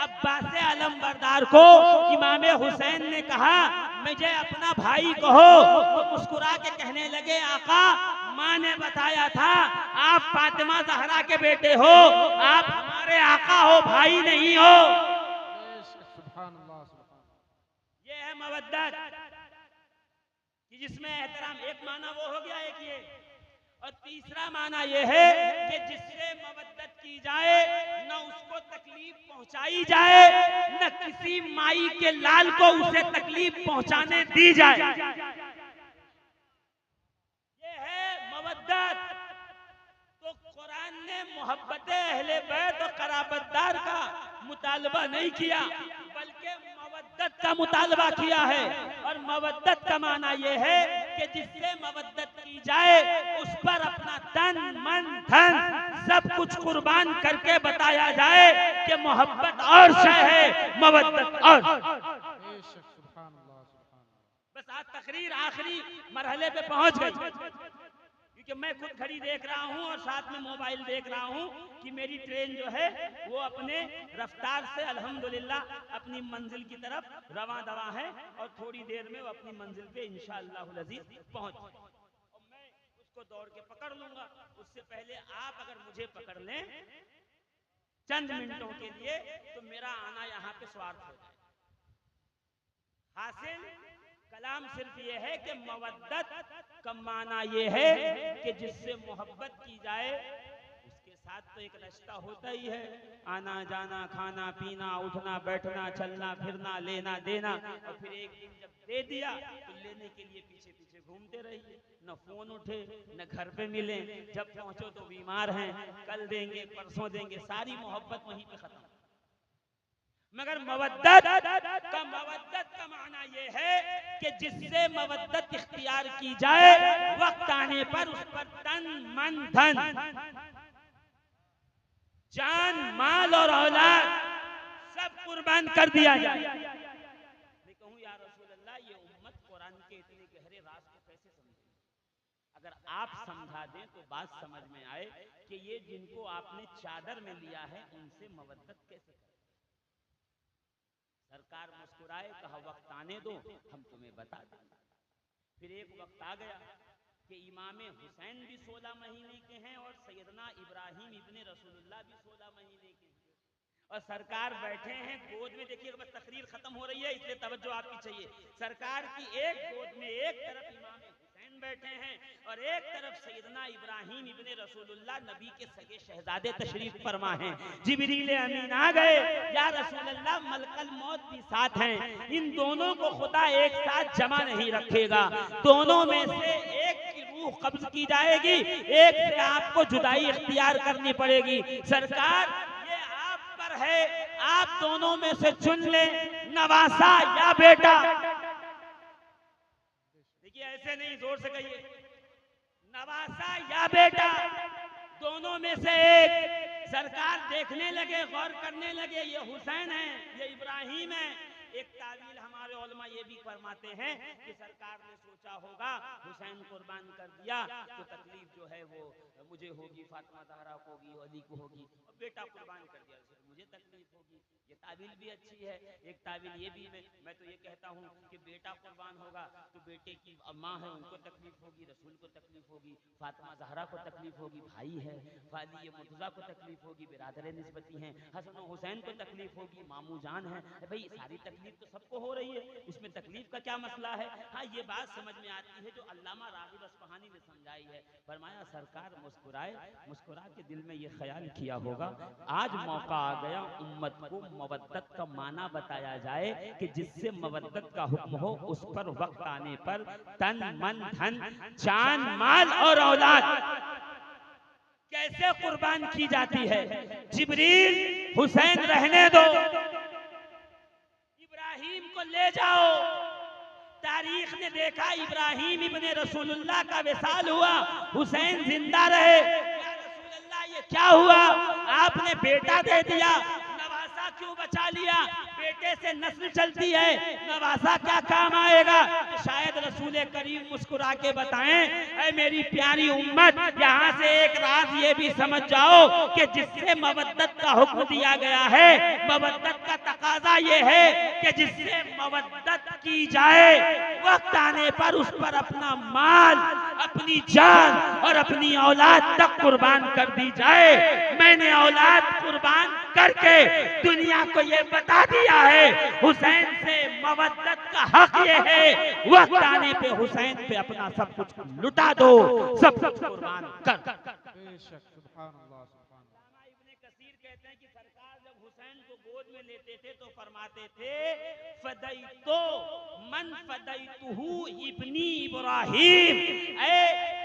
अब्बास अलमबरदार को इमाम हुसैन ने कहा मुझे अपना भाई कहो, तो मुस्कुरा के कहने लगे आका माँ ने बताया था आप फातिमा ज़हरा के बेटे हो, आप हमारे आका हो, भाई नहीं हो। ये है मवद्दत कि जिसमें एहतराम। एक माना वो हो गया, एक ये। और तीसरा माना ये है कि जिससे मवद्दत की जाए न उसको तकलीफ पहुंचाई जाए, न किसी माई के लाल को उसे तकलीफ पहुंचाने दी जाए। ये है मवद्दत। तो कुरान ने मोहब्बत अहले बैत और कराबतदार का मुतालबा नहीं किया, बल्कि मवद्दत का मुतालबा किया है। और मवद्दत का माना यह है कि जिससे मवद्दत की जाए उस पर अपना तन मन धन सब कुछ कुर्बान करके बताया जाए कि मोहब्बत और शय है, मवद्दत और। बस आज तकरीर आखिरी मरहले पे पहुंच गई, क्योंकि मैं खुद घड़ी देख रहा हूं और साथ में मोबाइल देख रहा हूं कि मेरी ट्रेन जो है वो अपने रफ्तार से अल्हम्दुलिल्लाह अपनी मंजिल की तरफ रवां दवा है और थोड़ी देर में वो अपनी मंजिल पे इंशाअल्लाहुल अज़ीज़ पहुंच। और मैं उसको दौड़ के पकड़ लूंगा। उससे पहले आप अगर मुझे पकड़ लें चंद मिनटों के लिए तो मेरा आना यहाँ पे स्वार्थ हो जाए। हासिल कलाम सिर्फ ये है कि मवद्दत का माना ये है कि जिससे मोहब्बत की जाए उसके साथ तो एक रिश्ता होता ही है, आना जाना, खाना पीना, उठना बैठना, चलना फिरना, लेना देना। और फिर एक दिन जब दे दिया तो लेने के लिए पीछे पीछे घूमते रहिए, न फोन उठे न घर पे मिले, जब पहुंचो तो बीमार हैं, कल देंगे परसों देंगे, सारी मोहब्बत वहीं पे खत्म। मगर मवद्दत का माना यह है कि जिससे मवद्दत इख्तियार की जाए वक्त आने पर उस पर तन मन धन जान माल और औलाद सब कुर्बान कर दिया जाए। मैं कहूँ या रसूल अल्लाह ये उम्मत कुरान के इतने गहरे राज को कैसे समझे? अगर आप समझा दें तो बात समझ में आए कि ये जिनको आपने चादर में लिया है उनसे मवद्दत कैसे करें। सरकार मुस्कुराए, कहा वक्त आने दो हम तुम्हें बता देंगे। फिर एक वक्त आ गया कि इमाम हुसैन भी 16 महीने के हैं और सैयदना इब्राहिम इब्ने रसूलुल्लाह भी 16 महीने के हैं। और सरकार बैठे हैं गोद में। देखिए बस तकरीर खत्म हो रही है इसलिए तवज्जो आपकी चाहिए। सरकार की एक गोद में एक तरफ इमाम हुसैन बैठे हैं और एक तरफ सैयदना इब्राहिम इब्ने रसूलुल्लाह नबी के सगे शहजादे तशरीफ फरमा हैं। जिब्रील अमीन आ गए, या रसूलुल्लाह मलकल मौत भी साथ हैं, इन दोनों को खुदा एक साथ जमा नहीं रखेगा, दोनों में से एक की रूह कब्ज की जाएगी, एक से आपको जुदाई इख्तियार करनी पड़ेगी। सरकार ये आप पर है, आप दोनों में से चुन लें, नवासा या बेटा। देखिए ऐसे नहीं, जोर से कहिए, नवासा या बेटा, दोनों में से एक। सरकार देखने लगे, गौर करने लगे, ये हुसैन है ये इब्राहिम है, एक तावील हमारे उलमा ये भी फरमाते हैं कि सरकार ने सोचा होगा हुसैन कुर्बान कर दिया तो तकलीफ जो है वो मुझे होगी, फातिमा ज़हरा को होगी, अली को होगी, और बेटा कुर्बान कर दिया तो मुझे तकलीफ होगी। ये तावील भी अच्छी है। एक तावील ये भी मैं तो ये कहता हूँ कि बेटा कुर्बान होगा तो बेटे की माँ है उनको तकलीफ होगी, रसूल को तकलीफ होगी, फातिमा ज़हरा को तकलीफ होगी, भाई है वाली मुर्तज़ा को तकलीफ होगी, बिरादर निस्बती हैं, हसन और हुसैन को तकलीफ होगी, मामू जान है। भाई सारी तकलीफ तो सबको हो रही है, इसमें तकलीफ का क्या मसला है। हाँ ये बात समझ में आती है जो अल्लामा राग़िब अस्फ़हानी ने समझाई है। फरमाया सरकार मुस्कुरा के दिल में ये ख्याल किया होगा आज मौका आ गया उम्मत को मवद्दत का माना बताया जाए कि जिससे मवद्दत का हुक्म हो उस पर वक्त आने पर तन मन धन जान माल और औलाद कैसे कुर्बान की जाती है। जिब्रील हुसैन रहने दो, इब्राहिम को ले जाओ। तारीख ने देखा इब्राहिम इब्ने रसूलुल्लाह का विसाल हुआ, हुसैन जिंदा रहे। या रसूलुल्लाह ये क्या हुआ, आपने बेटा दे दिया, नवासा क्यों बचा लिया। बेटे से नस्ल चलती है, नवासा क्या काम आएगा। तो शायद रसूल करीम मुस्कुरा के बताएं, ऐ मेरी प्यारी उम्मत, यहाँ से एक राज ये भी समझ जाओ कि जिससे मवद्दत का हुक्म दिया गया है, मवद्दत का तकाजा ये है कि जिससे मवद्दत की जाए वक्त आने पर उस पर अपना माल, अपनी जान और अपनी औलाद तक कुर्बान कर दी जाए। मैंने औलाद कुर्बान करके दुनिया को ये बता दिया है हुसैन से मवद्दत का हक ये है, वक्त आने पे हुसैन पे अपना सब कुछ लुटा दो, सब कुछ कुर्बान कर। बेशक सुभान अल्लाह सुभान अल्लाह। इब्ने कसीर कहते हैं कि सरकार जब हुसैन को गोद में लेते थे तो फरमाते थे फदैतो मन फदैतुहु इब्नी इब्राहिम, ऐ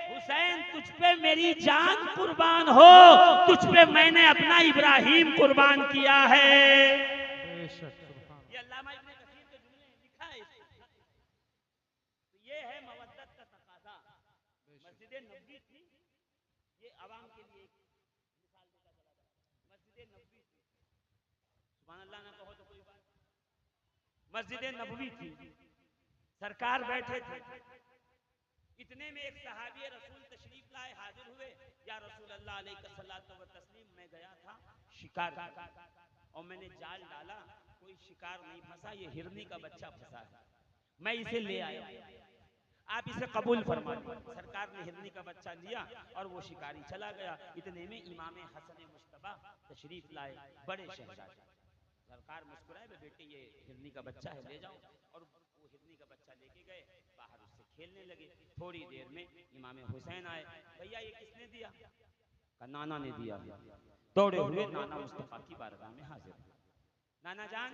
हुसैन तुझ पे मेरी जान कुर्बान हो, तुझ पे मैंने अपना इब्राहिम कुर्बान किया है। बेशक सुभान ये अल्लामा इब्ने कसीर के जुमले लिखा है। तो ये है मवद्दत का तकाजा। मस्जिद नबवी थी, ये आवाम के लिए एक मिसाल देता चला जाए। मस्जिद नबवी थी, सुभान अल्लाह ना कहो तो कोई बात। मस्जिद नबवी थी, सरकार बैठे थे, इतने में एक सहाबी रसूल तशरीफ लाए, हाजिर हुए। या रसूल अल्लाह अलैहिस्सलातु व तस्लीम, मैं गया था शिकार और मैंने जाल डाला, कोई शिकार नहीं फंसा, ये हिरनी का बच्चा फंसा है, मैं इसे ले आया, आप इसे कबूल फरमा लीजिए। सरकार ने हिरनी का बच्चा लिया और वो शिकारी चला गया। इतने में इमाम हसन मुश्तबा तशरीफ लाए, बड़े शहजादे। सरकार मुस्कुराए, बेटे ये हिरनी का बच्चा है, ले जाओ। और वो हिरनी का बच्चा लेके गए, बाहर उससे खेलने लगे। थोड़ी देर में इमाम हुसैन आए, भैया ये किसने दिया, का नाना ने दिया। दौड़े हुए नाना मुस्तफा की बारगाह में हाजिर। नाना जान,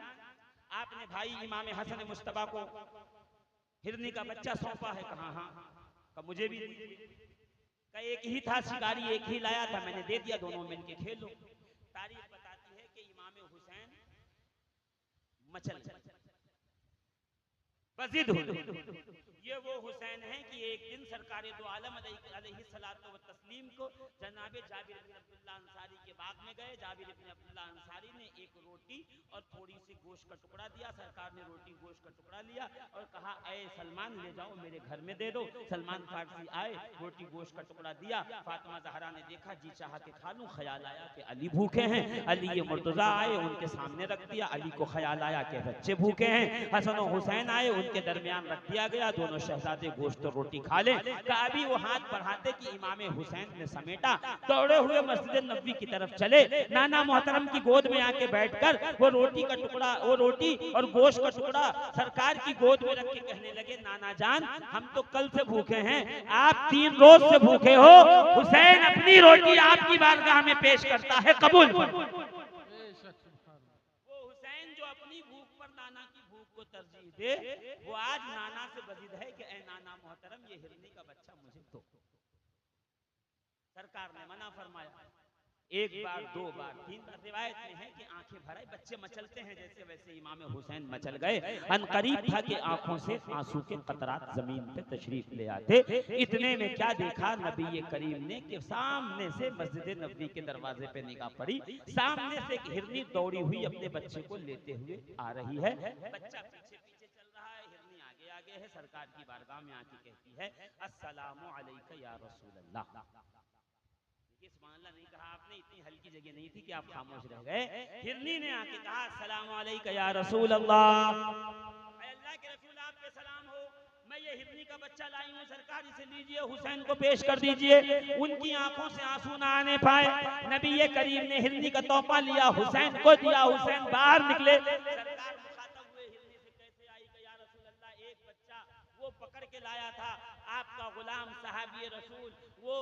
आपने भाई इमाम हसन मुस्तफा को हिरनी का बच्चा सौंपा है। कहा हाँ, का मुझे भी का एक ही था शिकारी, एक ही लाया था, मैंने दे दिया, दोनों मिलके खेलो। तारीख बताती है कि इमाम हुसैन मचल बजिद हुए। ये वो हुसैन है कि एक दिन सरकार दो आलम अलैहिस्सलातु व तस्लीम को जनाब जाबिर इब्न अब्दुल्लाह अंसारी के बाग में गए। जाबिर इब्न अब्दुल्लाह अंसारी ने एक रोटी और थोड़ी सी गोश्त का टुकड़ा दिया। सरकार ने रोटी गोश्त का टुकड़ा लिया और कहा, ऐ सलमान ले जाओ मेरे घर में दे दो। सलमान फारसी आए, रोटी गोश्त का टुकड़ा दिया। फातिमा ज़हरा ने देखा, जी चाहा के खा लूं। ख्याल आया कि अली भूखे हैं, अली ये मुर्तज़ा आए, उनके सामने रख दिया। अली को ख्याल आया कि बच्चे भूखे हैं, हसन और हुसैन आए, उनके दरमियान रख दिया गया। दोनों शहजादे गोश्त और रोटी खा ले। अभी वो हाथ बढ़ाते कि इमाम हुसैन ने समेटा, दौड़े हुए मस्जिद नबवी की तरफ चले। नाना मोहतरम की गोद में आके बैठकर वो रोटी का टुकड़ा, वो रोटी और गोश्त का टुकड़ा सरकार की गोद में रख के कहने लगे, नाना जान हम तो कल से भूखे हैं, आप 3 रोज से भूखे हो। हुसैन अपनी रोटी आपकी बारगाह में पेश करता है, कबूल। वो हुसैन जो अपनी भूख पर नाना की भूख को तरजीह दे, वो आज नाना से बजिद है कि ऐ नाना मोहतरम ये हिरनी का बच्चा मुझे दो। सरकार ने मना फरमाया। एक बार, दो बार, तीन बार रिवायत में है कि आंखें भराई, बच्चे मचलते हैं जैसे वैसे इमाम हुसैन मचल गए। अनकरीब था कि आंखों से आंसू के कतरात जमीन पे तशरीफ ले आते। इतने में क्या देखा नबी करीम ने कि सामने से मस्जिद नबवी के दरवाजे पे निगाह पड़ी, सामने से एक हिरनी दौड़ी हुई अपने बच्चे को लेते हुए आ रही है। बच्चा पीछे पीछे चल रहा है, हिरनी आगे आगे है। सरकार की बारगाह में आके कहती है, अस्सलामु अलैका या रसूल अल्लाह। सुभान नहीं कहा आपने, इतनी हल्की जगह नहीं थी कि आप खामोश रह गए। हिरनी ने आके कहा, अस्सलामु अलैका या रसूल अल्लाह, अल्लाह के रसूल आप पे सलाम हो, मैं ये हिरनी का बच्चा लाई हूँ, सरकार इसे लीजिए, हुसैन को पेश कर दीजिए। उनकी आंखों से आंसू ना आने पाए, नबी करीम ने हिरनी का तोहफा लिया, हुसैन को दिया, हुसैन बाहर निकले। सरकार मुखातब हुए, हिरनी से कैसे आई कि या रसूल अल्लाह, एक बच्चा वो पकड़ के लाया था आपका गुलाम साहबी रसूल, वो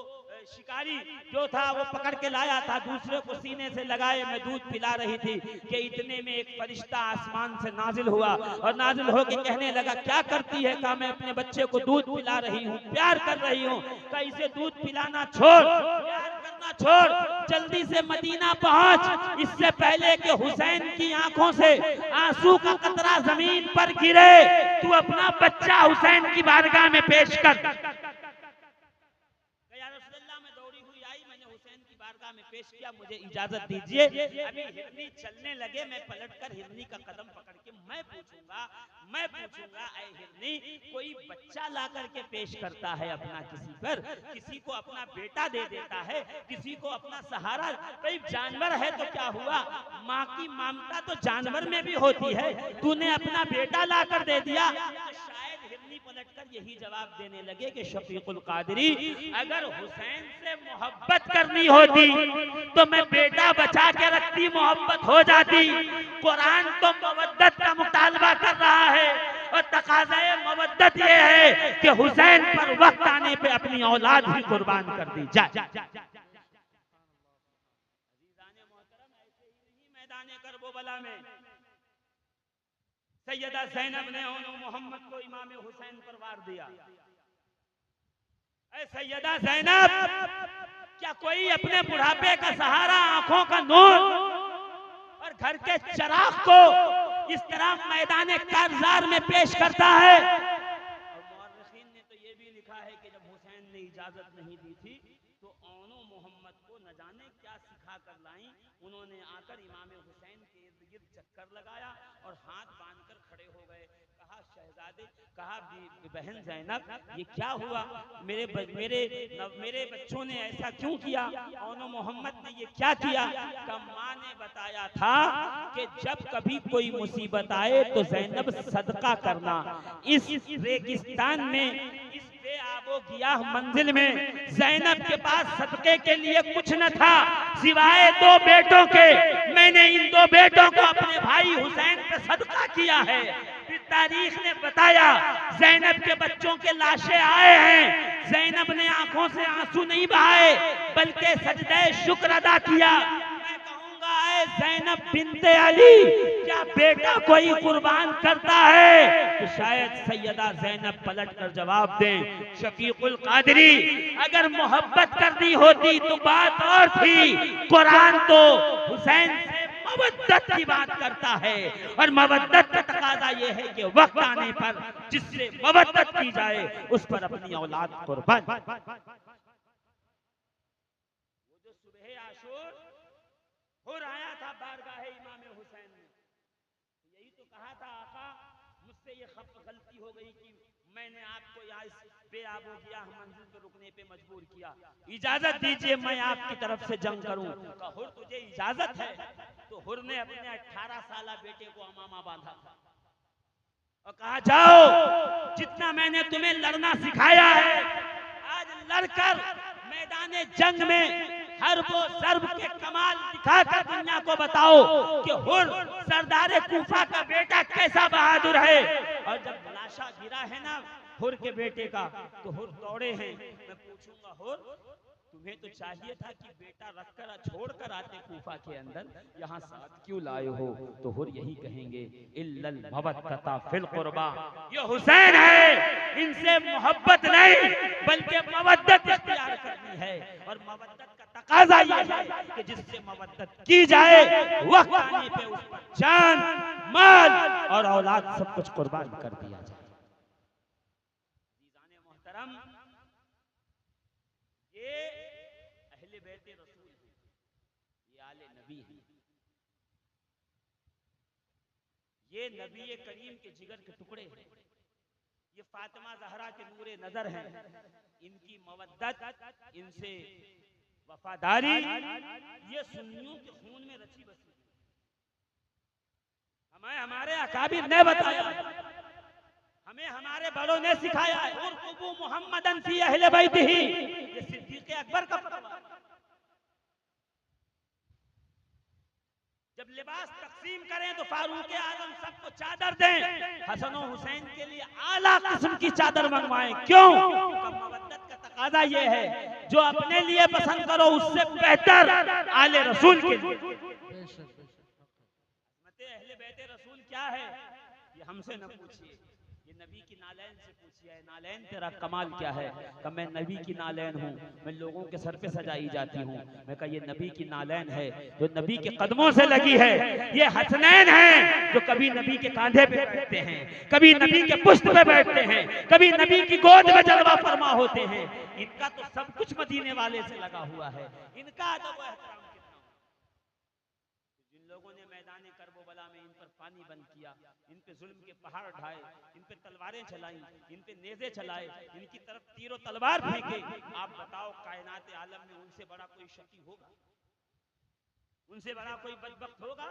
शिकारी जो था वो पकड़ के लाया था, दूसरे को सीने से लगाए मैं दूध पिला रही थी कि इतने में एक फरिश्ता आसमान से नाजिल हुआ और नाजिल होके कहने लगा, क्या करती है? कहा मैं अपने बच्चे को दूध पिला रही हूँ, प्यार कर रही हूँ। कहा इसे दूध पिलाना छोड़, प्यार करना छोड़, जल्दी से मदीना पहुंच, इससे पहले कि हुसैन की आंखों से आंसू का कतरा जमीन पर गिरे, तू अपना बच्चा हुसैन की बारगाह में पेश कर। में पेश किया, मुझे इजाजत दीजिए। अभी हिरनी चलने लगे, मैं पलटकर हिरनी का कदम पकड़ के मैं पूछूंगा ऐ हिरनी, कोई बच्चा ला करके पेश करता है अपना किसी पर, किसी को अपना बेटा दे देता है, किसी को अपना सहारा, भाई जानवर है तो क्या हुआ, माँ की ममता तो जानवर में भी होती है, तूने अपना बेटा ला कर दे दिया। शायद हिरनी पलटकर यही जवाब देने लगे कि शफीकुल कादरी, अगर हुसैन से मोहब्बत करनी होती तो मैं बेटा बचा के रखती, मोहब्बत हो जाती। कुरान तो मवद्दत का मुतालबा कर रहा है और तकाज़े मवद्दत ये है कि हुसैन पर वक्त आने पे अपनी औलाद भी कुर्बान कर दी जाए। मैदाने करबला में सैयदा ज़ैनब ने मोहम्मद को इमाम हुसैन पर वार दिया। ऐ सैयदा ज़ैनब, क्या कोई अपने बुढ़ापे का सहारा, आंखों का नूर और घर के चिराग को इस तरह मैदान कारज़ार में पेश करता है? और मुअर्रिखीन ने तो ये भी लिखा है कि जब हुसैन ने इजाजत नहीं दी थी तो औनो मोहम्मद को न जाने क्या सिखा कर लाई, उन्होंने आकर इमाम हुसैन के इर्द गिर्द चक्कर लगाया और हाथ बांधकर खड़े हो गए। कहा शहजादे, कहा बहन ज़ैनब, ये क्या हुआ, मेरे बच्चों ने ऐसा क्यों किया, औनो मोहम्मद ने ये क्या किया? माँ ने बताया था कि जब कभी कोई मुसीबत आए तो ज़ैनब सदका करना। इस रेगिस्तान में, इस बेआबो गियाह मंजिल में ज़ैनब के पास सदके के लिए कुछ न था सिवाय 2 बेटों के। मैंने इन 2 बेटों को अपने भाई हुसैन पे सदका किया है। फिर तारीख ने बताया ज़ैनब के बच्चों के लाशें आए हैं, ज़ैनब ने आंखों से आंसू नहीं बहाए बल्कि सजदे शुक्र अदा किया। मैं कहूंगा ऐ ज़ैनब बिन्ते अली, क्या बेटा कोई कुर्बान करता है? तो शायद सैयदा ज़ैनब पलट कर जवाब दें, शफीकुल कादरी, अगर मोहब्बत करनी होती तो बात और थी। कुरान तो हुसैन से मवद्दत की बात करता है और मवद्दत का तकाजा ये है कि वक्त आने पर जिससे मवद्दत की जाए उस पर अपनी औलाद कुर्बान। वो जो सुबह आशूर हो आया था बारगाह इमाम हुसैन में, यही तो कहा था, आका मुझसे ये गलती हो गई कि मैंने आपको यहाँ इस बेआबो गियाह मंजिल पे रुकने पे मजबूर किया, इजाजत दीजिए मैं आपकी तरफ से जंग करूं। हुर तुझे इजाजत है? तो हुर ने अपने 18 साला बेटे को अमामा बांधा था और कहा, जाओ, जितना मैंने तुम्हें लड़ना सिखाया है आज लड़कर मैदान जंग में हर वो सर्ब के कमाल दिखाकर दुनिया को बताओ कि हुर सरदार कूफा का बेटा कैसा बहादुर है। और जब लाशा गिरा है ना हुर के बेटे का तो हुर दौड़े हैं। मैं पूछूंगा, हुर तुम्हें तो चाहिए था कि बेटा रखकर छोड़कर आते कूफा के अंदर, यहाँ साथ क्यों लाए हो? तो हुर यही कहेंगे, इल्लल मवद्दता फिल कुर्बा, ये हुसैन है, इनसे मोहब्बत नहीं बल्कि मवद्दत इख्तियार करनी है। और मवद्दत का तकाजा ये है कि जिससे मवद्दत की जाए वक्त आने पे उस पर जान, माल और औलाद सब कुछ कुर्बान कर दिया जाए। अज़ीज़ाने मोहतरम, ये अहले बैत रसूल हैं, ये आले नबी हैं, ये नबी करीम के जिगर के टुकड़े हैं, ये फातिमा ज़हरा के नूरे नजर हैं। इनकी मवद्दत, इनसे वफादारी ये सुन्नियों के खून में रची बसी है। हमें हमारे अकाबिर ने बताया, हमें हमारे बड़ों ने सिखाया है। उर्क़ुबू मुहम्मदन फी अहले बैतिही, ये सिद्दीक़ अकबर का फतवा। जब लिबास तकसीम करें तो फारूक आजम सबको चादर दें, हसन और हुसैन के लिए आला किस्म की चादर मंगवाएं। क्यों? मवद्दत का तकाजा ये है, जो अपने लिए पसंद करो उससे बेहतर आले रसूल के लिए। अहले बैत रसूल क्या है ये हमसे न पूछिए, ये नबी की नालैन से पूछिए। नालैन तेरा कमाल क्या है? कि मैं नबी की नालैन हूँ, मैं लोगों के सर पे सजाई जाती हूँ। मैं कहा ये नबी की नालैन है जो नबी के कदमों से लगी है। ये हसनैन हैं जो कभी नबी के कांधे पे बैठते हैं, कभी नबी के पुष्ट पे बैठते हैं, कभी नबी की गोद में जलवा फरमा होते हैं। इनका तो सब कुछ मदीने वाले से लगा हुआ है। इनका अदब व एहतराम कितना। जिन लोगों ने मैदान करबला में इन पर पानी बंद किया, इन पे जुल्म के पहाड़ ढाए, इन पे तलवारें चलाई, इन पे नेज़े चलाए, इनकी तरफ तीरों तलवार फेंके, आप बताओ कायनात आलम में उनसे बड़ा कोई शकी होगा? उनसे बड़ा कोई बदबख्त होगा?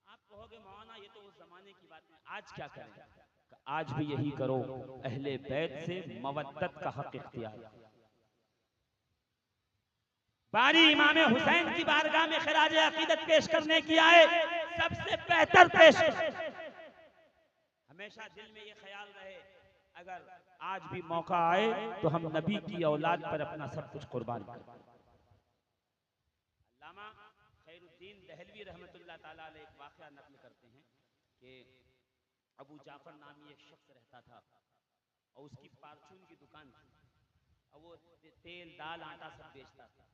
आप कहोगे मौलाना ये तो उस जमाने की बात है, आज क्या करें? आज भी यही करो, अहले बैत से मवद्दत का हक इख्तियार। बारी इमाम हुसैन की बारगाह में खिराज अकीदत पेश करने की आए, सबसे बेहतर पेश। हमेशा दिल में ये ख्याल रहे, अगर आज भी मौका आए तो हम नबी की औलाद पर अपना सब कुछ कुर्बान करें। अल्लामा खैरुद्दीन दहलवी रहमतुल्लाह ताला अलैह एक वाक़या नक़ल करते हैं कि अबू जाफर नामी एक शख्स रहता था और उसकी फार्चून की दुकान थी और वो तेल दाल आटा सब बेचता था।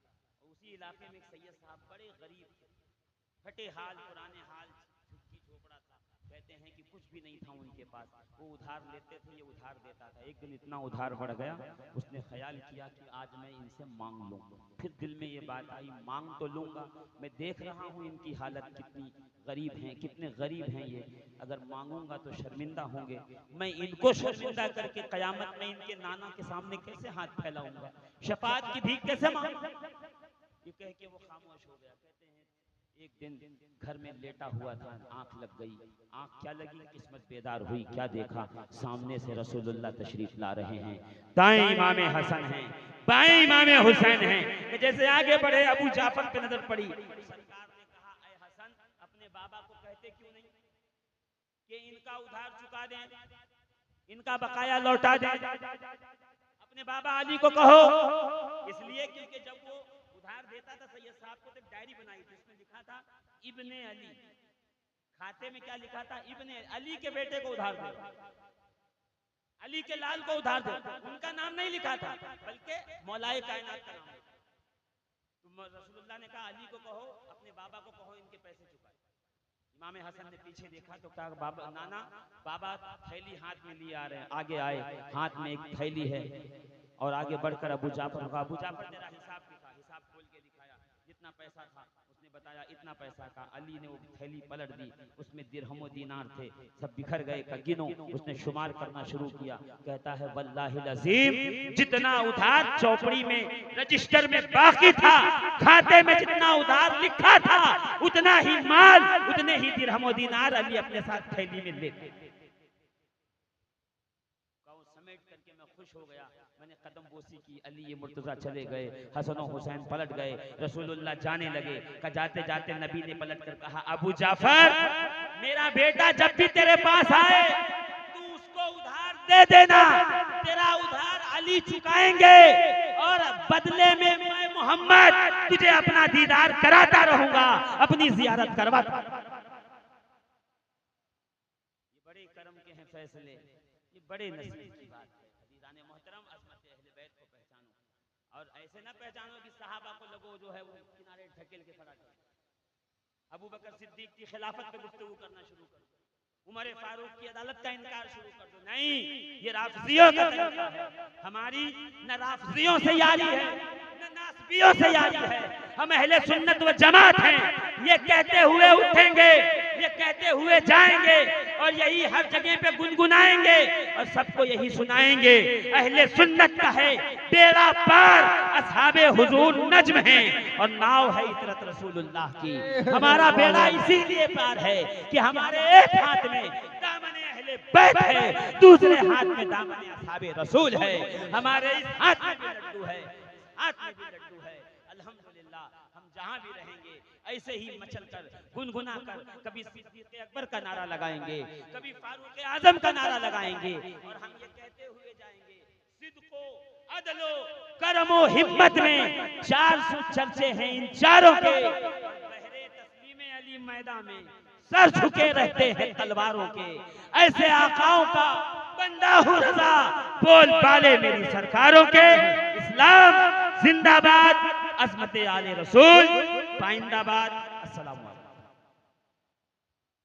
उसी इलाके में एक सैयद साहब बड़े गरीब थे, फटे हाल पुराने हाल, झुग्गी झोपड़ा था। कहते हैं कि कुछ भी नहीं था उनके पास, वो उधार लेते थे, ये उधार देता था। एक दिन इतना उधार बढ़ गया, उसने ख्याल किया कि आज मैं इनसे मांग लूं। फिर दिल में ये बात आई, मांग तो लूंगा, मैं देख रहा हूँ इनकी हालत कितनी गरीब हैं, कितने गरीब हैं ये, अगर मांगूंगा तो शर्मिंदा होंगे, मैं इनको शर्मिंदा करके कयामत में इनके नाना के सामने कैसे हाथ फैलाऊंगा, शफाअत की भीख कैसे मांगूंगा? ये कह के वो खामोश हो गया। कहते हैं एक दिन घर में लेटा हुआ था, आंख लग गई। आंख क्या लगी, किस्मत बेदार हुई, क्या देखा, सामने से रसूलुल्लाह तशरीफ ला रहे हैं। दाएं इमाम हसन हैं, बाएं इमाम हुसैन हैं। जैसे आगे बढ़े अबू जाफर पे नजर पड़ी। सरकार ने कहा, ऐ हसन, अपने बाबा को कहते क्यों नहीं कि इनका उधार चुका दें, इनका बकाया लौटा दें। अपने बाबा अली को कहो, इसलिए क्योंकि जब वो उधार देता था सैयद साहब को तो डायरी बनाई थी, इसमें लिखा था इब्ने अली, खाते में क्या लिखा था, इब्ने अली के बेटे को उधार दे, अली के लाल को उधार दे। उनका नाम नहीं लिखा था, बल्कि मौलाए कायनात का नाम। तो रसूलुल्लाह ने कहा अली को कहो, अपने बाबा को कहो इनके पैसे चुकाए। इमाम हसन ने पीछे देखा तो कहा बाबा, नाना, बाबा थैली हाथ में लिए आ रहे हैं। आगे आए, हाथ में एक थैली है और आगे बढ़कर अबू जाफर को, अबू जाफर तेरा हिसाब लिखा, हिसाब खोल के दिखाया, जितना पैसा था उसने बताया इतना पैसा का। अली ने वो थैली पलट दी, उसमें दिरहम दीनार थे, सब बिखर गए। गिनो, उसने शुमार करना शुरू किया। कहता है वल्लाहिल अज़ीम, जितना उधार चौपड़ी में रजिस्टर में बाकी था, खाते में जितना उधार लिखा था, उतना ही माल, उतने ही दिरहम दीनार अली अपने साथ थैली में ले गए। समेट करके मैं खुश हो गया, मैंने कदम बोसी की, अली ये मुर्तजा चले गए, हसन और हुसैन पलट गए, रसूलुल्लाह जाने लगे। जाते जाते नबी ने पलट कर कहा, अबू जाफर, मेरा बेटा जब भी तेरे पास आए तू उसको उधार दे देना, तेरा उधार अली चुकाएंगे और बदले में मैं मोहम्मद तुझे अपना दीदार कराता रहूंगा, अपनी जियारत करवाता। ये बड़े करम के हैं फैसले, ये बड़े नसीब की बात है। अज़ीज़ाने मोहतरम, अज़मत अहले बैत को पहचानो और ऐसे ना पहचानो कि सहाबा को लगो जो है वो किनारे ढकेल के खड़ा कर, अबू बकर सिद्दीक की खिलाफत पे गुफ्तगू करना शुरू कर, उमर फारूक की अदालत का इनकार शुरू कर दो। नहीं, ये राफजियों का तरीका है। हमारी न राफजियों से यारी है न नासबियों से यारी है। हम अहले सुन्नत व जमात हैं। ये कहते हुए उठेंगे, ये कहते हुए जाएंगे और यही हर जगह पे गुनगुनाएंगे और सबको यही सुनाएंगे। अहले सुन्नत का है बेड़ा पार, असहाबे हुजूर नज्म हैं और नाव है इतरत रसूलुल्लाह की। हमारा बेड़ा इसीलिए पार है कि हमारे एक हाथ में दामने अहले बैत है, दूसरे हाथ में दामने असहाबे रसूल है। हमारे इस हाथ में भी लड्डू है, हाथ में भी लड्डू है। अल्हम्दुलिल्लाह हम जहां भी रहेंगे ऐसे ही मचल कर गुनगुना कर कभी सिद्दीक़ अकबर का नारा लगाएंगे, कभी फारूक आजम का नारा लगाएंगे और हम ये कहते हुए जाएंगे सिद्को अदलो करमो हिम्मत में 400 चर्चे हैं इन चारों के। बहरे तस्लीम अली मैदान में सर झुके रहते हैं तलवारों के। ऐसे आकाओं का बंदा हूँ रज़ा, बोल बाले मेरी सरकारों के। इस्लाम जिंदाबाद, अज़मत आले रसूल पाइंदाबाद।